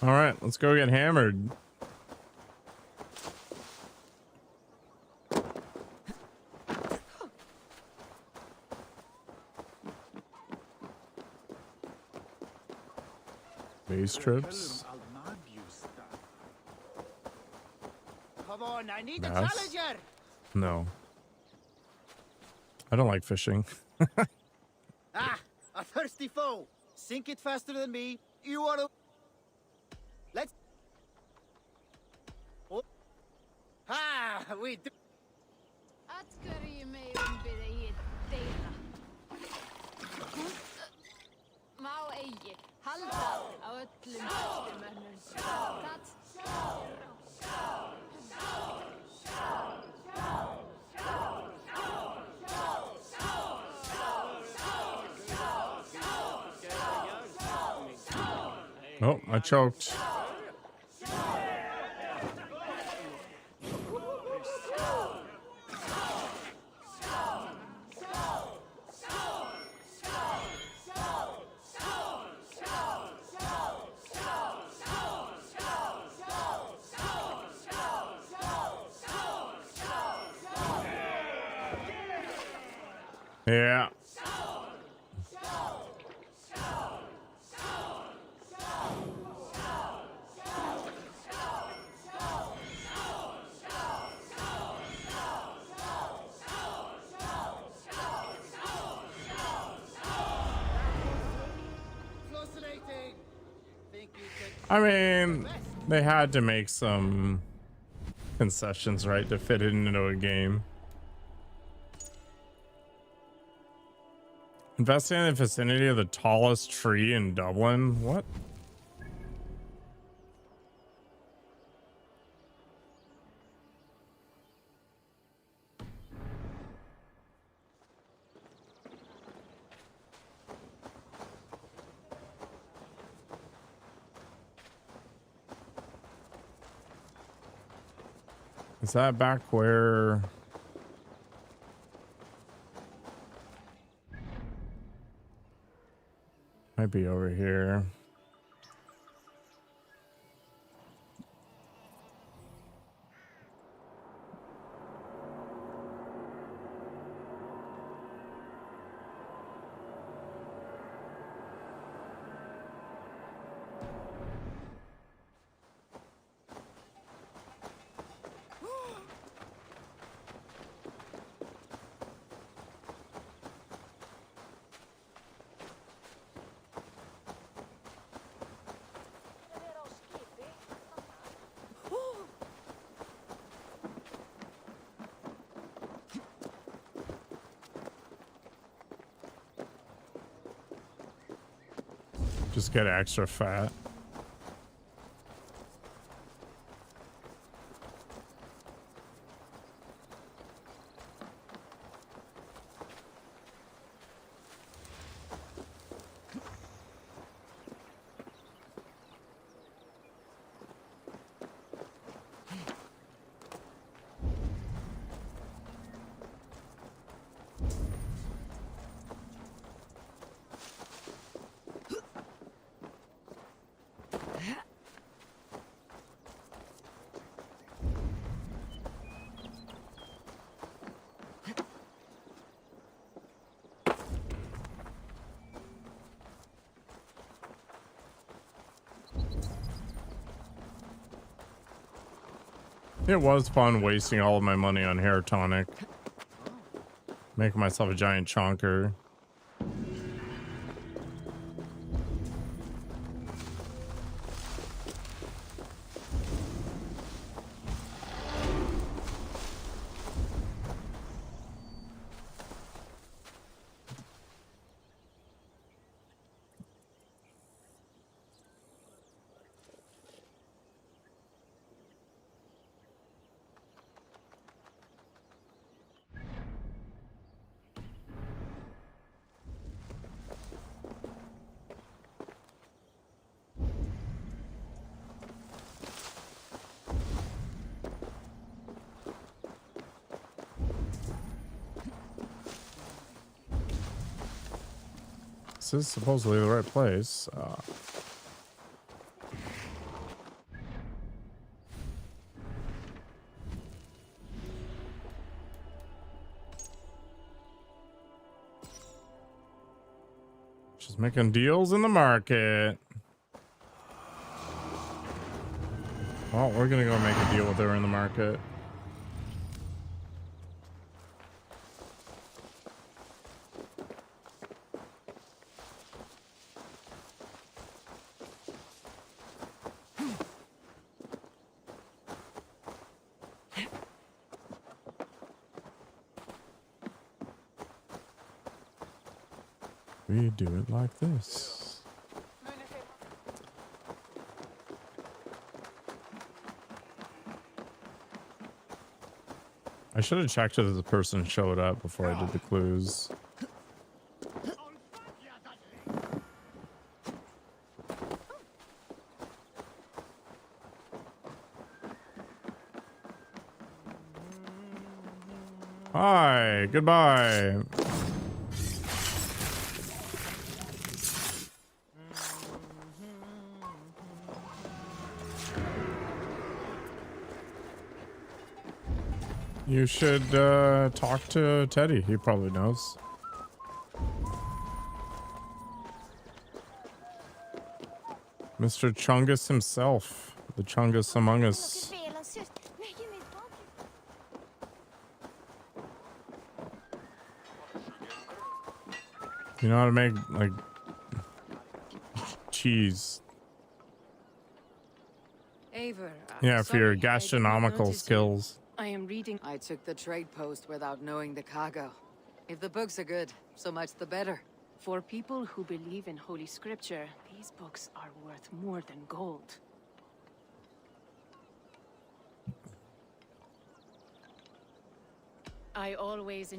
All right, let's go get hammered. Base trips. Come on, I need Bass? a challenger. No. I don't like fishing. Ah, a thirsty foe. Sink it faster than me. You are a... Let's... Oh. Ah, we do... Oh, I choked. Yeah. I mean, they had to make some concessions, right, to fit it into a game. Investing in the vicinity of the tallest tree in Dublin? What? Is that back where? Might be over here. Just get extra fat. It was fun wasting all of my money on hair tonic. Making myself a giant chonker. This is supposedly the right place. Just making deals in the market. Well, we're gonna go make a deal with her in the market. We do it like this. I should have checked if the person showed up before I did the clues. Hi, goodbye. You should talk to Teddy. He probably knows. Mr. Chungus himself. The Chungus among us. You know how to make, like, cheese. Eivor, Yeah, for your gastronomical skills. I am reading. I took the trade post without knowing the cargo. If the books are good, so much the better. For people who believe in Holy Scripture, these books are worth more than gold. I always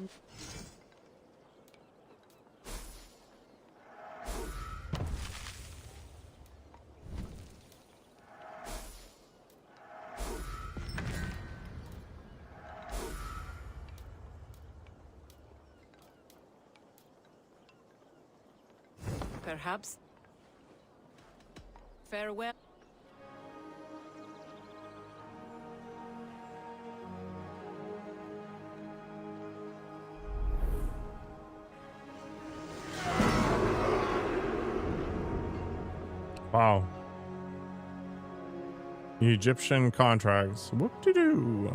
Perhaps. Farewell. Wow. Egyptian contracts. Whoop-de-doo.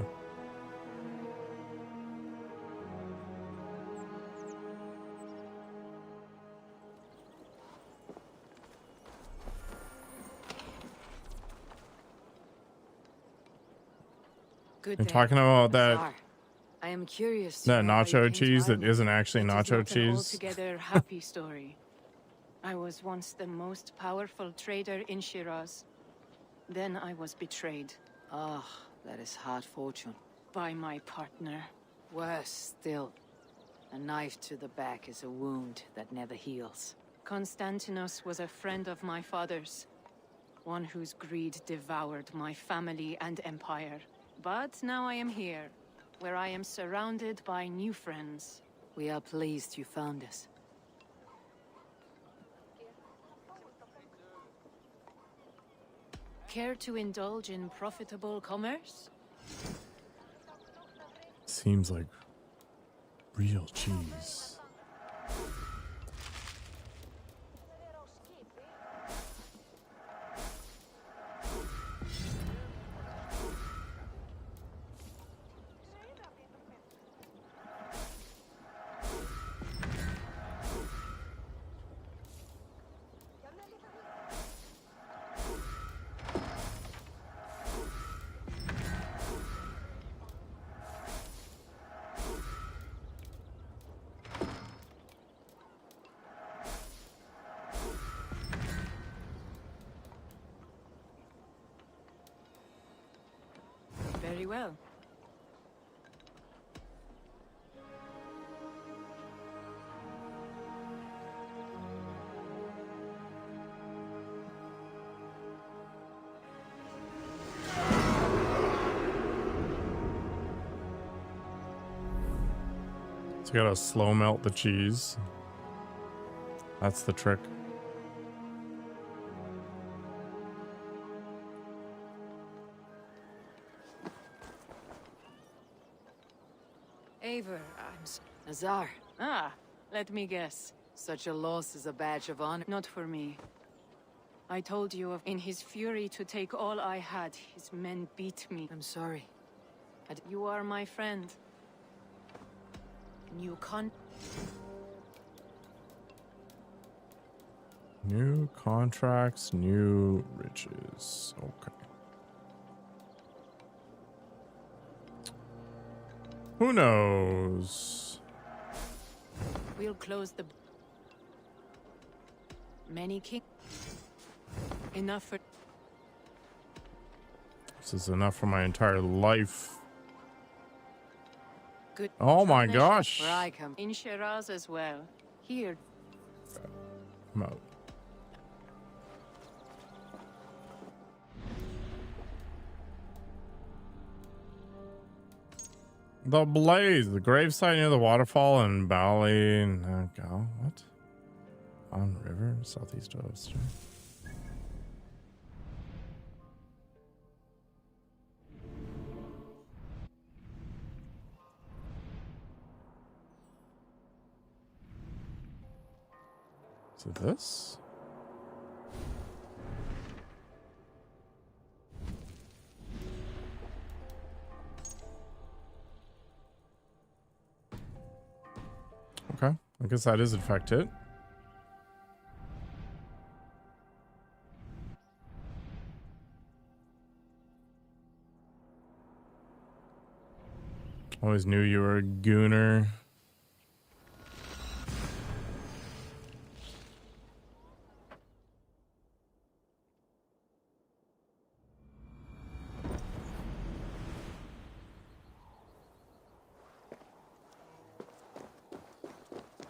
Good You're day. talking about that Tsar, I am curious. that how you nacho came to cheese that Ireland. isn't actually It is nacho not an cheese. altogether happy story. I was once the most powerful trader in Shiraz. Then I was betrayed Ah, that is hard fortune. by my partner. Worse still, a knife to the back is a wound that never heals. Constantinos was a friend of my father's. One whose greed devoured my family and empire. But now I am here, where I am surrounded by new friends. We are pleased you found us. Care to indulge in profitable commerce? Seems like real cheese. Very well. So you gotta slow melt the cheese. That's the trick. Eivor, I'm Azar, Ah, let me guess. such a loss is a badge of honor. Not for me. I told you of in his fury to take all I had, his men beat me. I'm sorry. You are my friend. New New contracts, new riches. Okay. Who knows? We'll close the... Many king... Enough for... This is enough for my entire life. Good... Oh my Tarnish, gosh. Where I come. In Shiraz as well. Here. I'm out. The Blaze, the gravesite near the waterfall in Bali. What? On river, southeast of Ulster. Is it this? Okay, I guess that is in fact it. Always knew you were a gooner.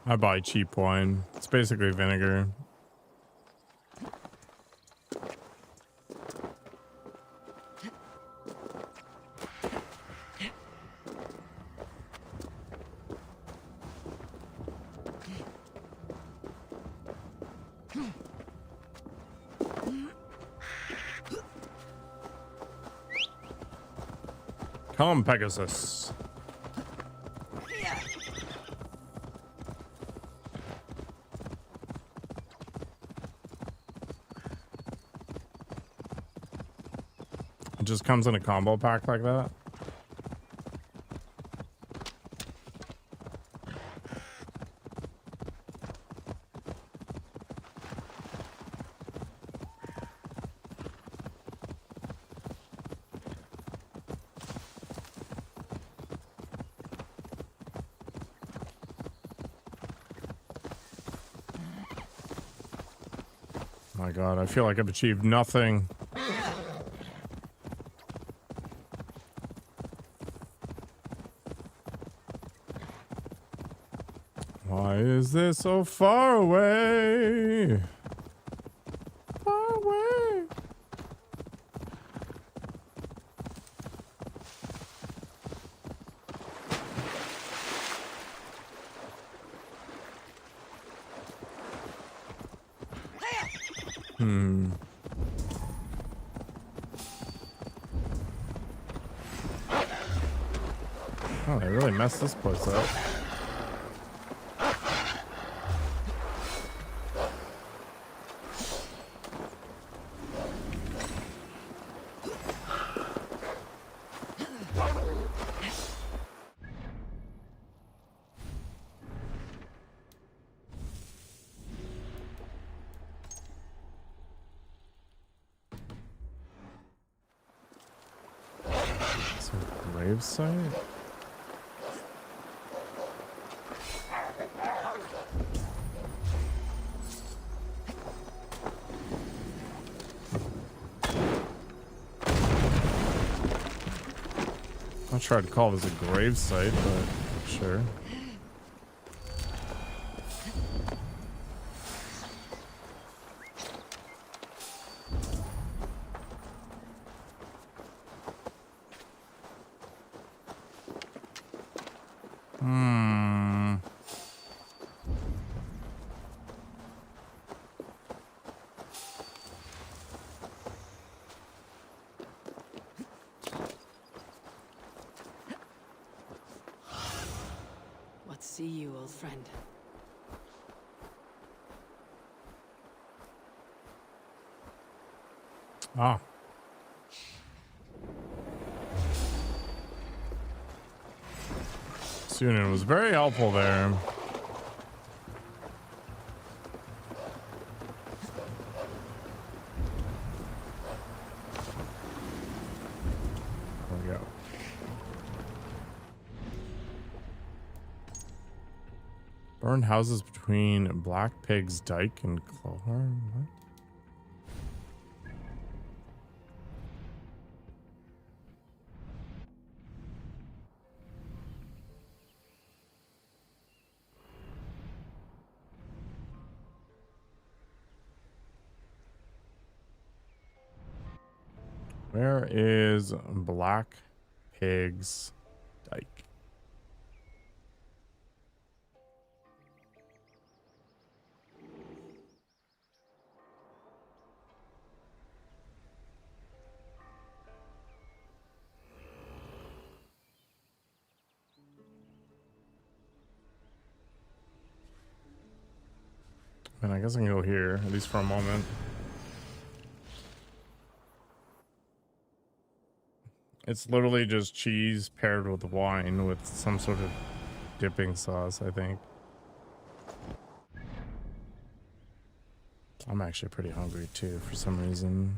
I buy cheap wine. It's basically vinegar. Come, Pegasus. It just comes in a combo pack like that. My God, I feel like I've achieved nothing. Why is this so far away? Far away. Oh, they really messed this place up. It's a grave site? I tried to call this a grave site, but sure. What see you, old friend? Ah. Sunan was very helpful there. There we go. Burned houses between Black Pig's Dyke and Clohorn. What? Where is Black Pig's Dyke? And I guess I can go here, at least for a moment. It's literally just cheese paired with wine with some sort of dipping sauce, I think. I'm actually pretty hungry too, for some reason.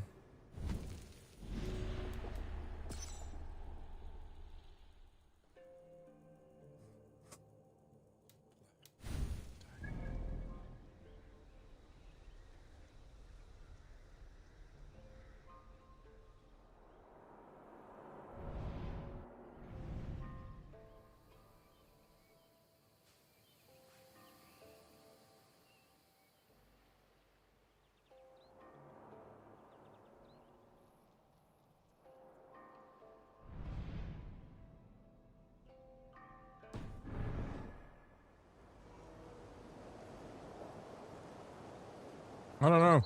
I don't know.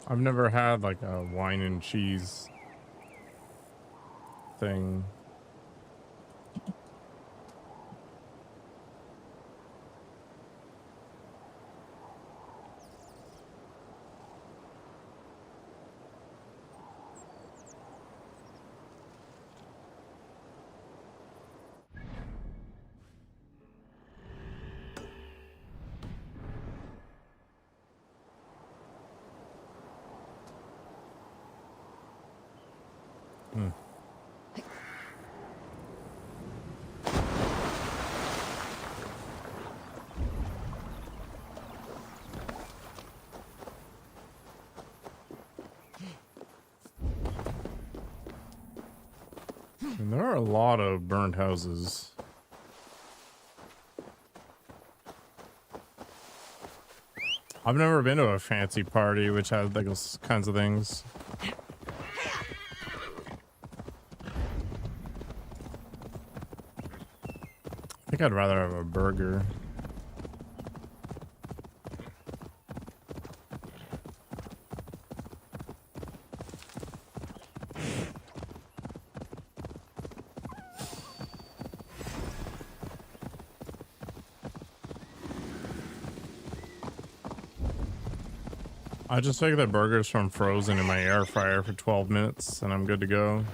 I've never had like a wine and cheese thing. Hmm. And there are a lot of burned houses. I've never been to a fancy party which had those kinds of things. I think I'd rather have a burger. I just take the burgers from frozen in my air fryer for 12 minutes and I'm good to go.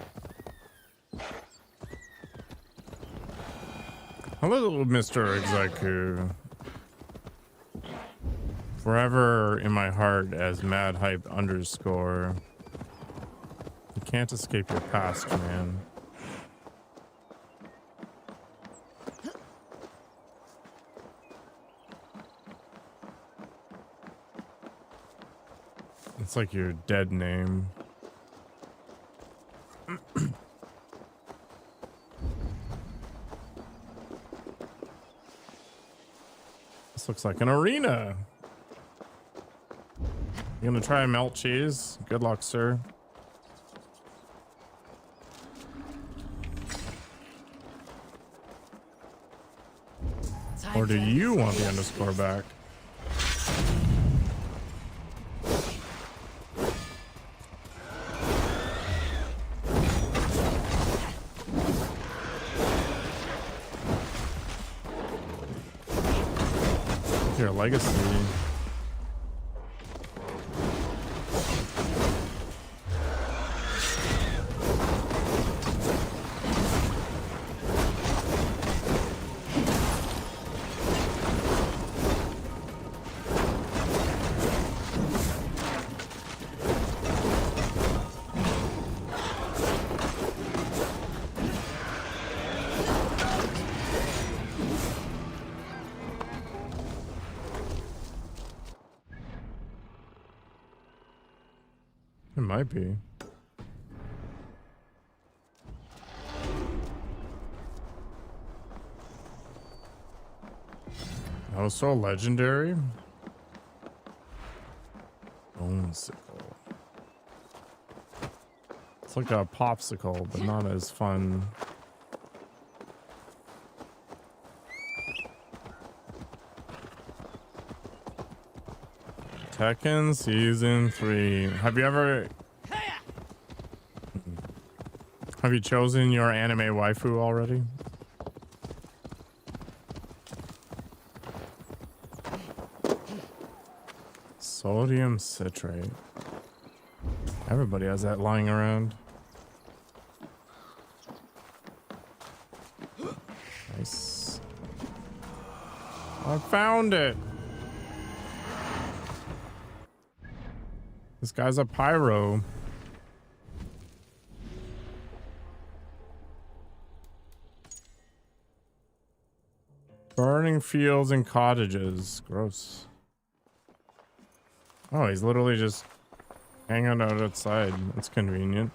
Hello, Mr. Execu. Forever in my heart as Mad Hype _. You can't escape your past, man. It's like your dead name. This looks like an arena. You gonna try a melt cheese? Good luck, sir. Or do you want the underscore back? Your legacy. It might be. That was so legendary. Bonesicle. It's like a popsicle, but not as fun. Tekken Season 3. Have you chosen your anime waifu already? Sodium citrate. Everybody has that lying around. Nice. I found it. This guy's a pyro. Burning fields and cottages. Gross. Oh, he's literally just hanging out outside. That's convenient.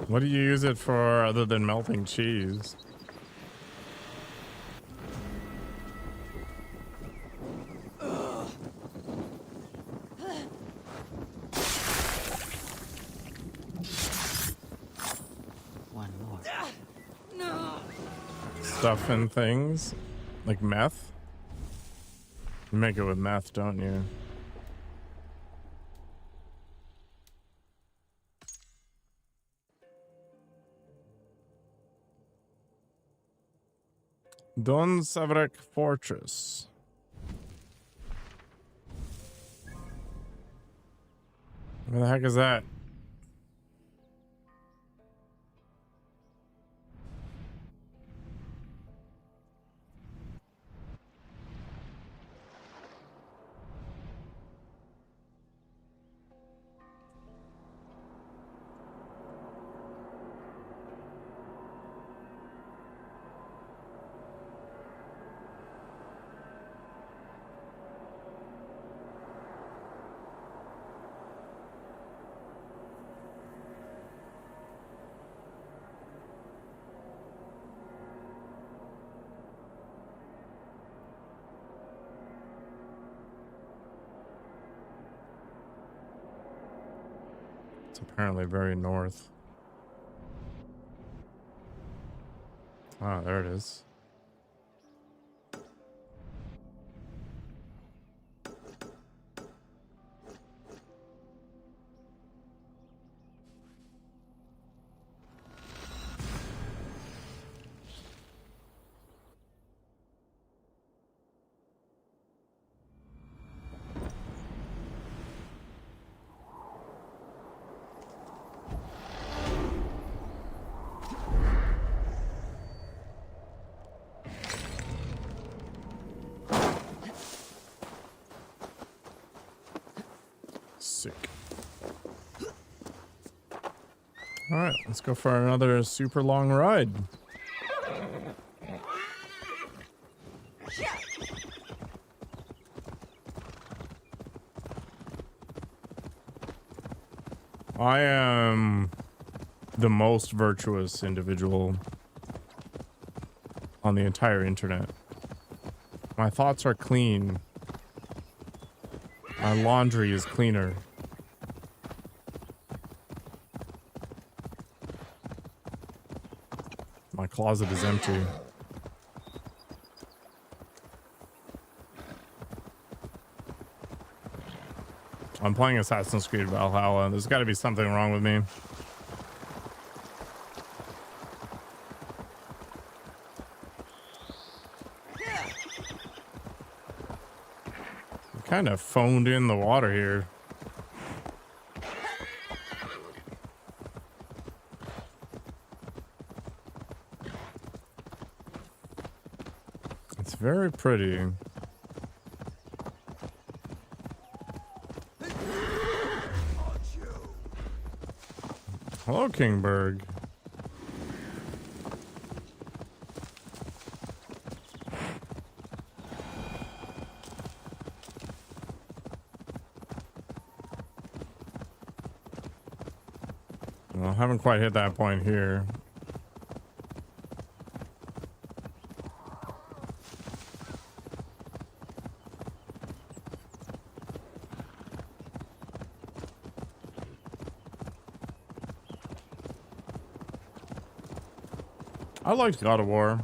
What do you use it for other than melting cheese? One more. Stuff and things? Like meth? You make it with meth, don't you? Don Savrak Fortress. Where the heck is that? It's apparently very north. Ah, there it is. Sick. All right, let's go for another super long ride. I am the most virtuous individual on the entire internet. My thoughts are clean. My laundry is cleaner. My closet is empty. I'm playing Assassin's Creed Valhalla. There's got to be something wrong with me. Kind of phoned in the water here. It's very pretty. Hello, Kingberg. Well, I haven't quite hit that point here. I liked God of War.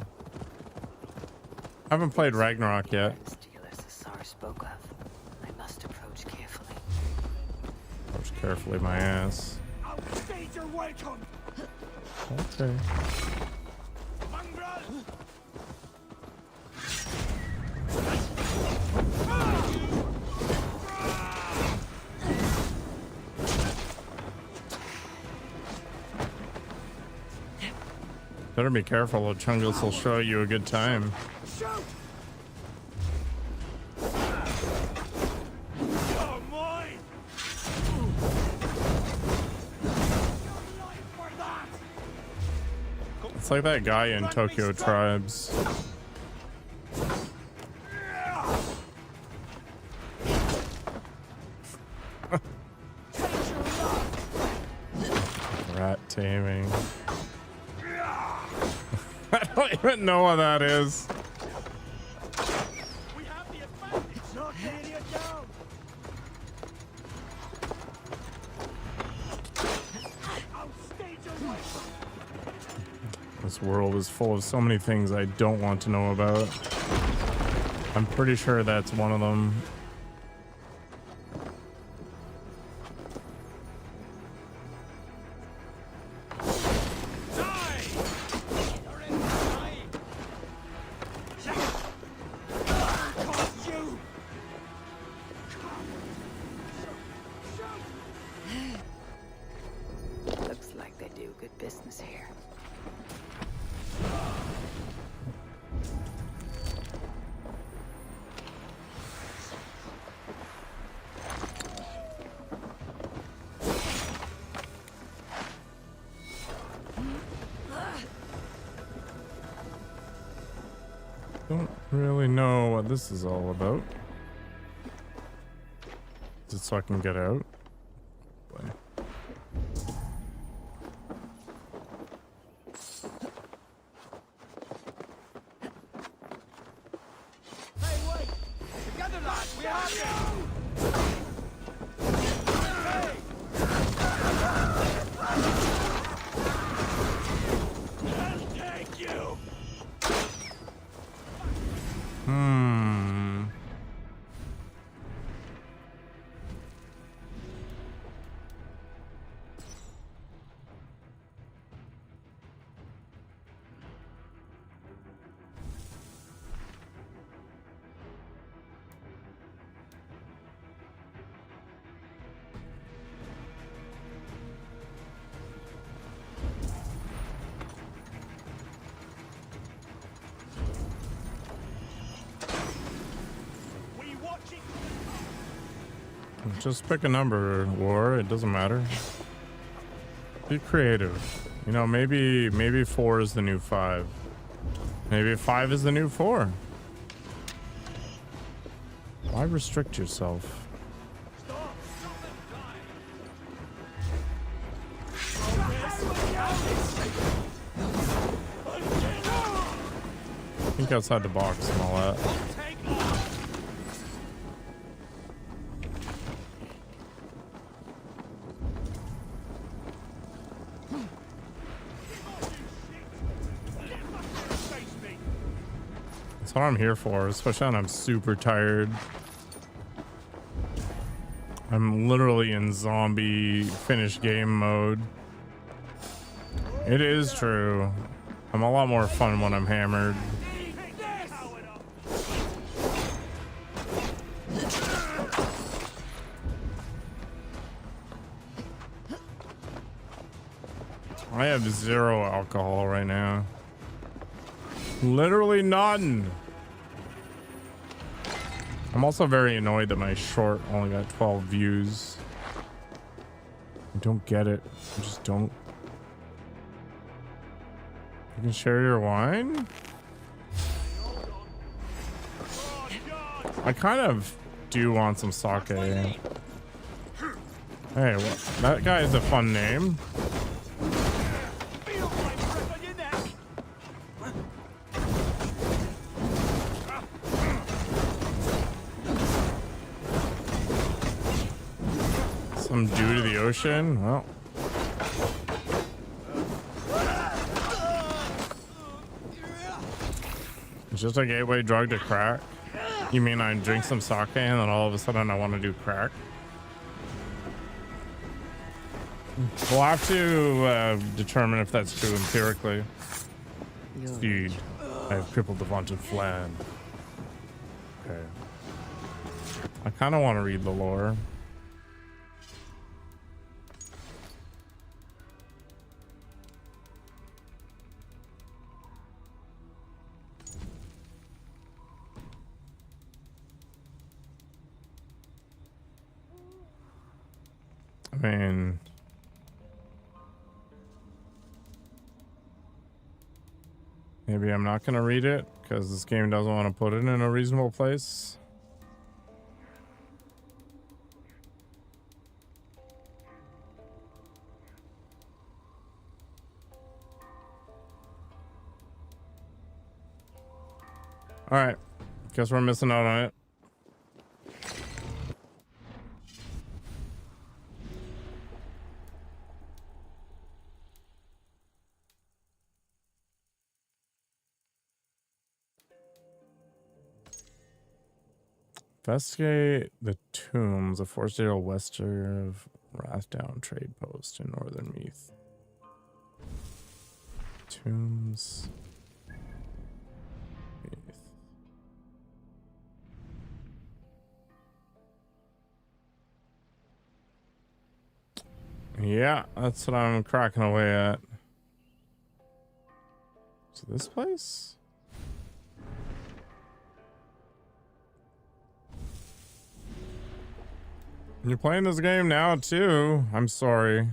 I haven't played Ragnarok yet. Spoke of. I must approach carefully. Approach carefully, my ass. Outstage your welcome. Okay. Better be careful, or Chungus will show you a good time. It's like that guy in Tokyo Tribes. Rat taming. I don't even know what that is. This world is full of so many things I don't want to know about. I'm pretty sure that's one of them. really know what this is all about. Is it so I can get out? Boy. Hey, wait! Together, lads! We have you! I'll take you! Just pick a number, War. It doesn't matter. Be creative. You know, maybe 4 is the new 5. Maybe 5 is the new 4. Why restrict yourself? Think outside the box and all that. That's what I'm here for, especially when I'm super tired. I'm literally in zombie finish game mode. It is true. I'm a lot more fun when I'm hammered. I have 0 alcohol right now. Literally none. I'm also very annoyed that my short only got 12 views. I don't get it. I just don't. You can share your wine? I kind of do want some sake. Hey, what? That guy is a fun name. Some due to the ocean? Well. It's just a gateway drug to crack. You mean I drink some sake and then all of a sudden I want to do crack? We'll have to determine if that's true empirically. Indeed, I have crippled the vaunted flan. Okay. I kind of want to read the lore. I mean, maybe I'm not going to read it because this game doesn't want to put it in a reasonable place. All right. Guess we're missing out on it. Investigate the tombs, a forest-area western of Rathdown trade post in northern Meath. Tombs. Meath. Yeah, that's what I'm cracking away at. So this place? You're playing this game now too. I'm sorry.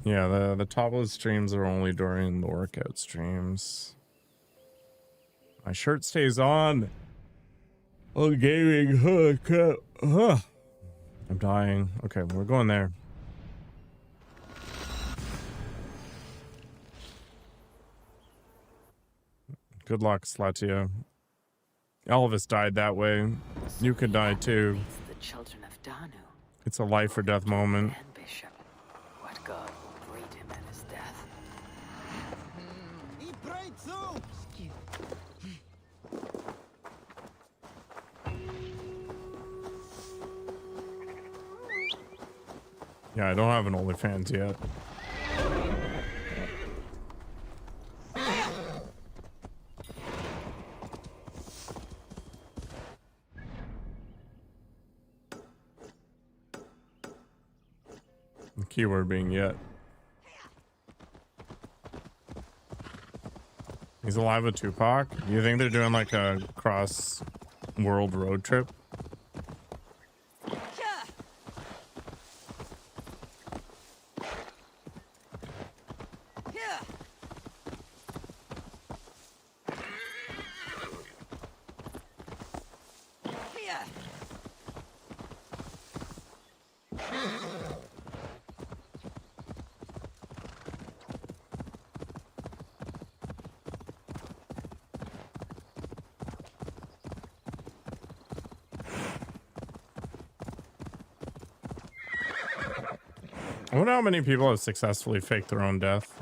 Yeah, the top of the streams are only during the workout streams. My shirt stays on. Oh, gaming. Oh, crap. I'm dying. Okay, we're going there. Good luck, Slatia. All of us died that way. You could die too. The children of Danu. It's a life or death moment. And Bishop. What god will greet him at his death? He prayed too! Yeah, I don't have an OnlyFans yet. The keyword being yet. He's alive with Tupac? Do you think they're doing like a cross-world road trip? I wonder how many people have successfully faked their own death.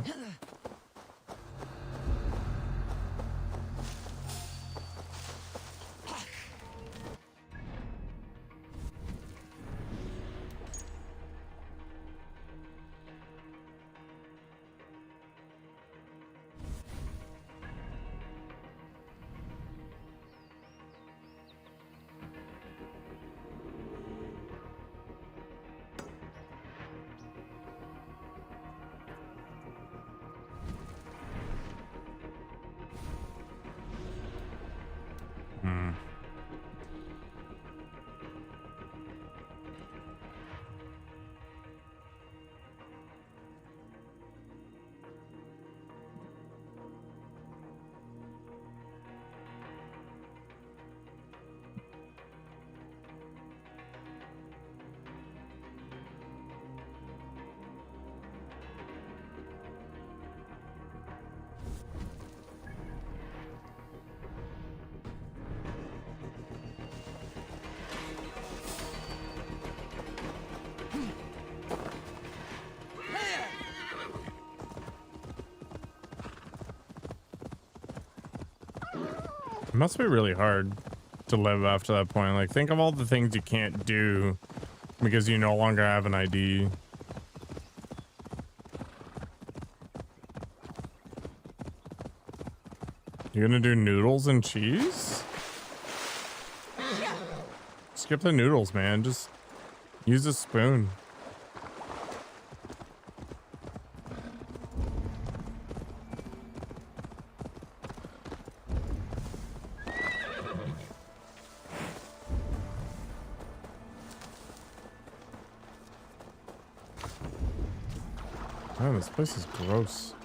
It must be really hard to live after that point. Like, think of all the things you can't do because you no longer have an ID. You're gonna do noodles and cheese? Skip the noodles, man. Just use a spoon. Man, this place is gross.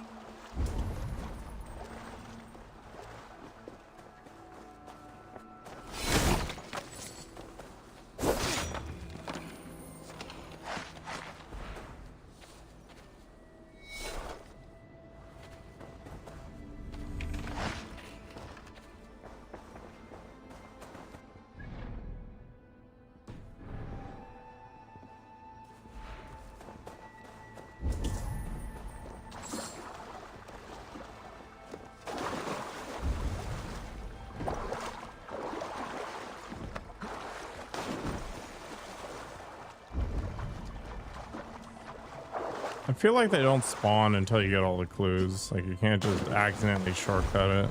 I feel like they don't spawn until you get all the clues. Like, you can't just accidentally shortcut it.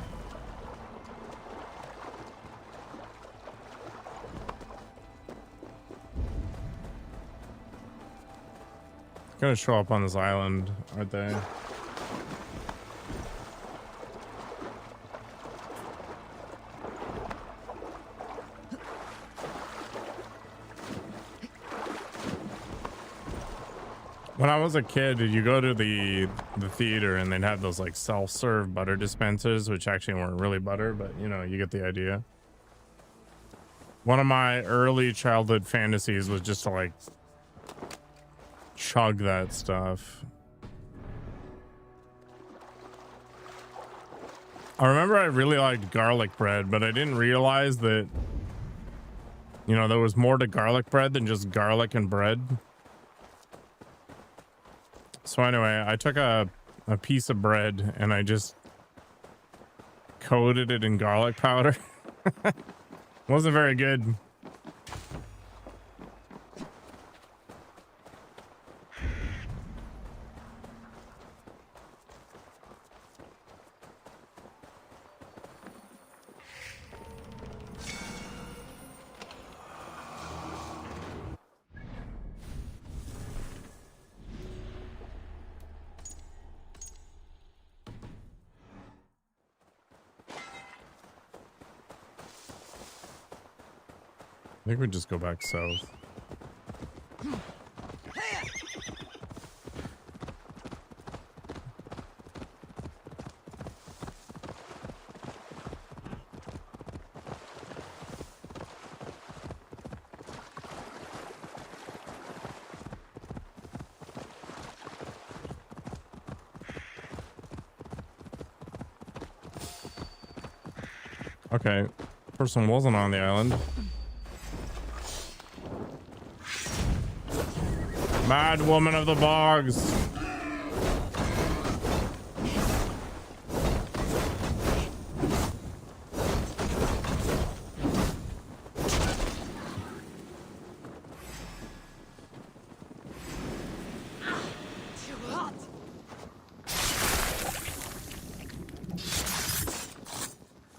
It's gonna show up on this island, aren't they? When I was a kid, you go to the theater and they'd have those like self-serve butter dispensers, which actually weren't really butter, but you know, you get the idea. One of my early childhood fantasies was just to like chug that stuff. I remember I really liked garlic bread, but I didn't realize that, you know, there was more to garlic bread than just garlic and bread. So anyway, I took a piece of bread and I just coated it in garlic powder. Wasn't very good. I think we just go back south. Okay, person wasn't on the island. Mad woman of the bogs.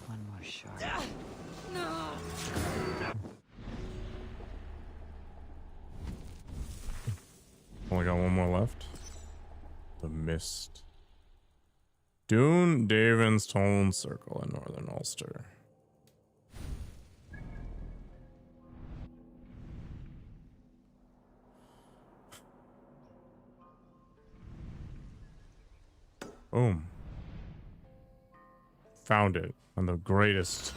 One more shot. Only got one more left. The Mist. Dune Daven's Tone Circle in northern Ulster. Boom. Found it on the greatest.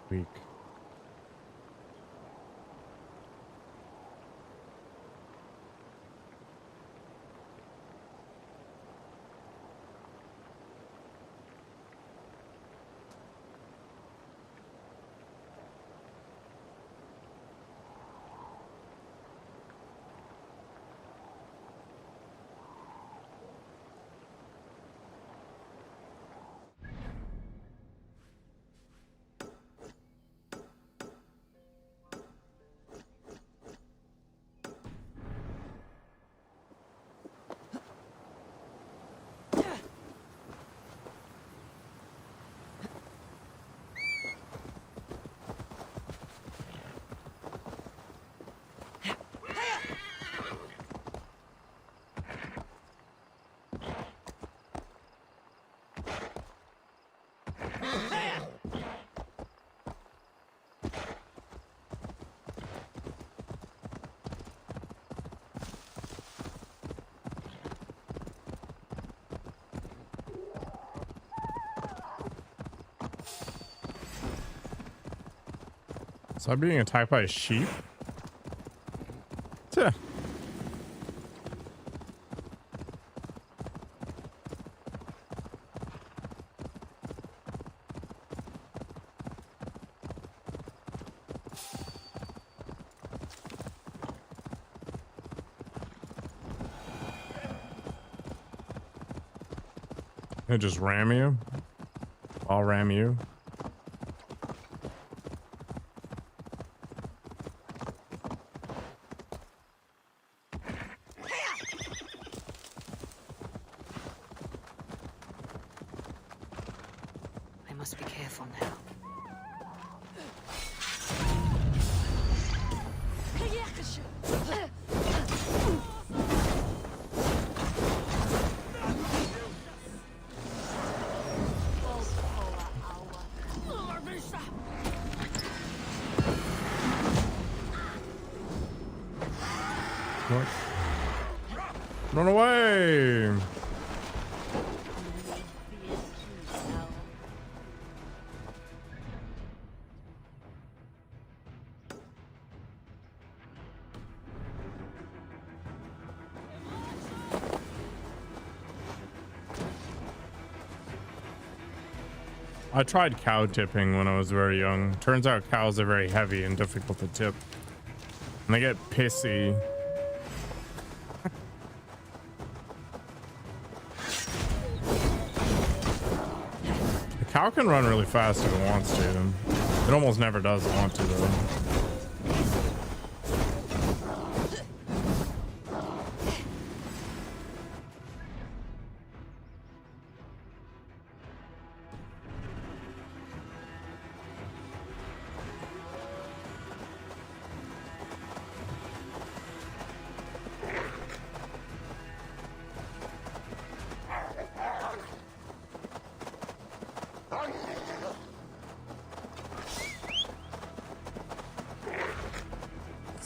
Weak. So I'm being attacked by a sheep? Tuh. They just ram you. I'll ram you. I must be careful now. What? Run away! I tried cow tipping when I was very young. Turns out cows are very heavy and difficult to tip. And they get pissy. The cow can run really fast if it wants to. It almost never does want to though.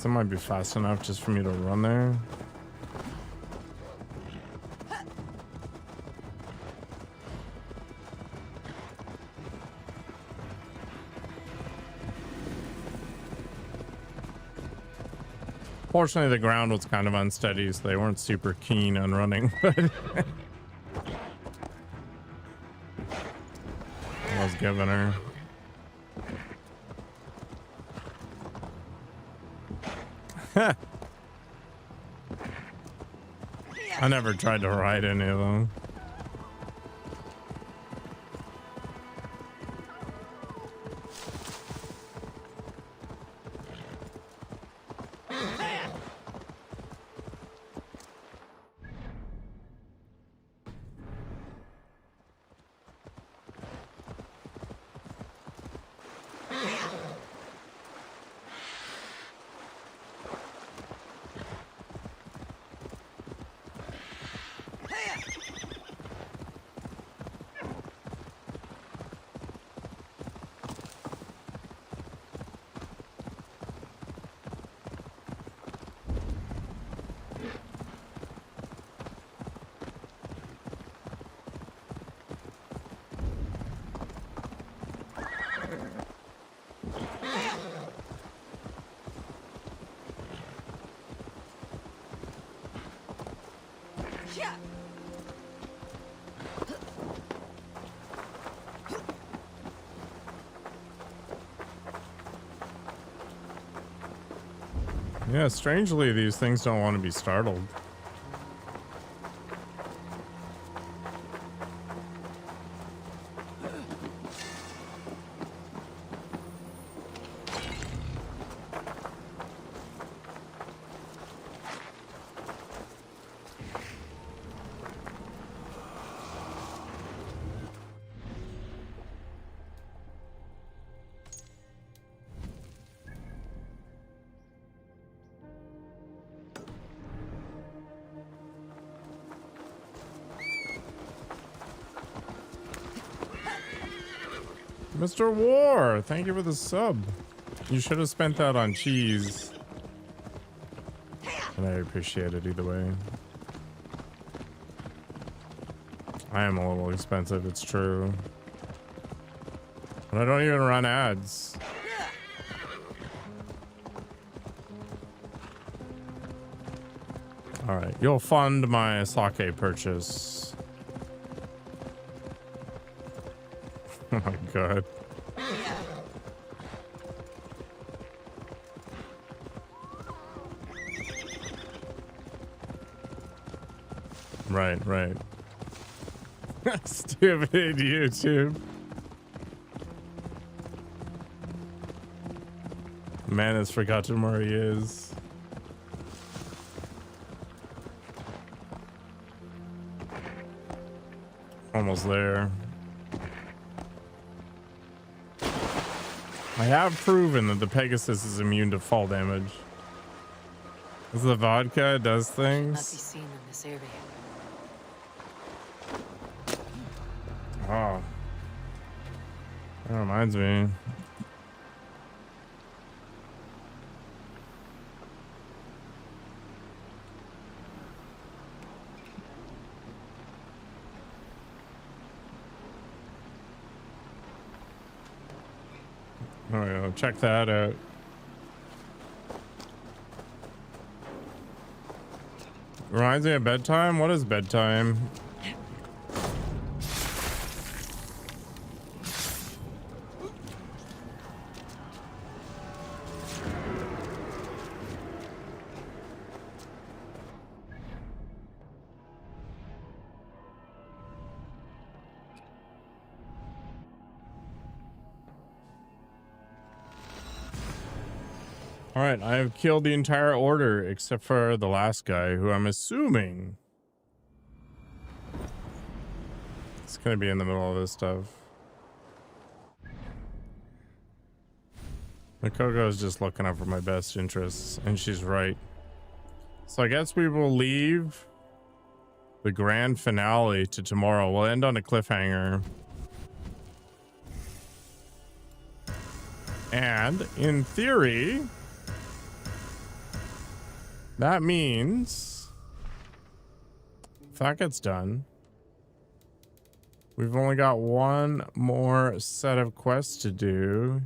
That might be fast enough just for me to run there. Fortunately, the ground was kind of unsteady, so they weren't super keen on running. But I was giving her. I never tried to ride any of them. Yeah, strangely, these things don't want to be startled. Mr. War, thank you for the sub. You should have spent that on cheese. And I appreciate it either way. I am a little expensive, it's true. But I don't even run ads. Alright, you'll fund my sake purchase. Oh my god. Right. Stupid YouTube. Man has forgotten where he is. Almost there. I have proven that the Pegasus is immune to fall damage. Is the vodka does Not be things? seen in this area. Oh. That reminds me. Oh yeah, check that out. Reminds me of bedtime? What is bedtime? All right, I have killed the entire order except for the last guy, who I'm assuming it's gonna be in the middle of this stuff. Makoko is just looking out for my best interests, and she's right. So I guess we will leave the grand finale to tomorrow. We'll end on a cliffhanger. And in theory, that means if that gets done, we've only got one more set of quests to do.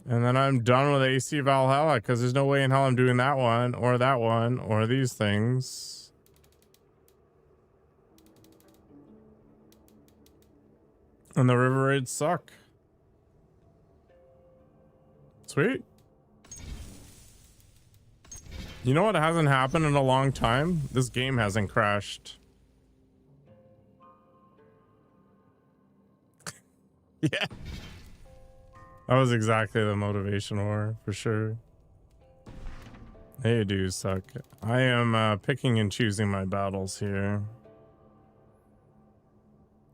And then I'm done with AC Valhalla, because there's no way in hell I'm doing that one or these things. And the river raids suck. Sweet. You know what hasn't happened in a long time? This game hasn't crashed. Yeah. That was exactly the motivation war, for sure. They do suck. I am picking and choosing my battles here.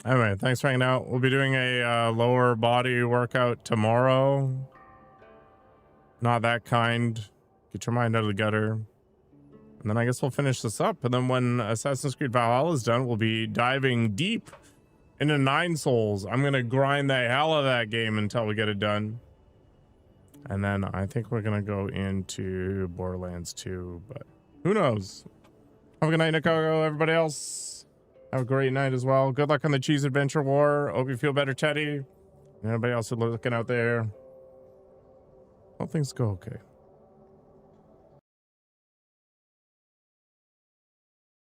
Anyway, thanks for hanging out. We'll be doing a lower body workout tomorrow. Not that kind. Get your mind out of the gutter. And then I guess we'll finish this up. And then when Assassin's Creed Valhalla is done, we'll be diving deep into 9 Souls. I'm going to grind the hell out of that game until we get it done. And then I think we're going to go into Borderlands 2. But who knows? Have a good night, Nikogo. Everybody else, have a great night as well. Good luck on the Cheese Adventure War. Hope you feel better, Teddy. And everybody else who's looking out there. Hope things go okay.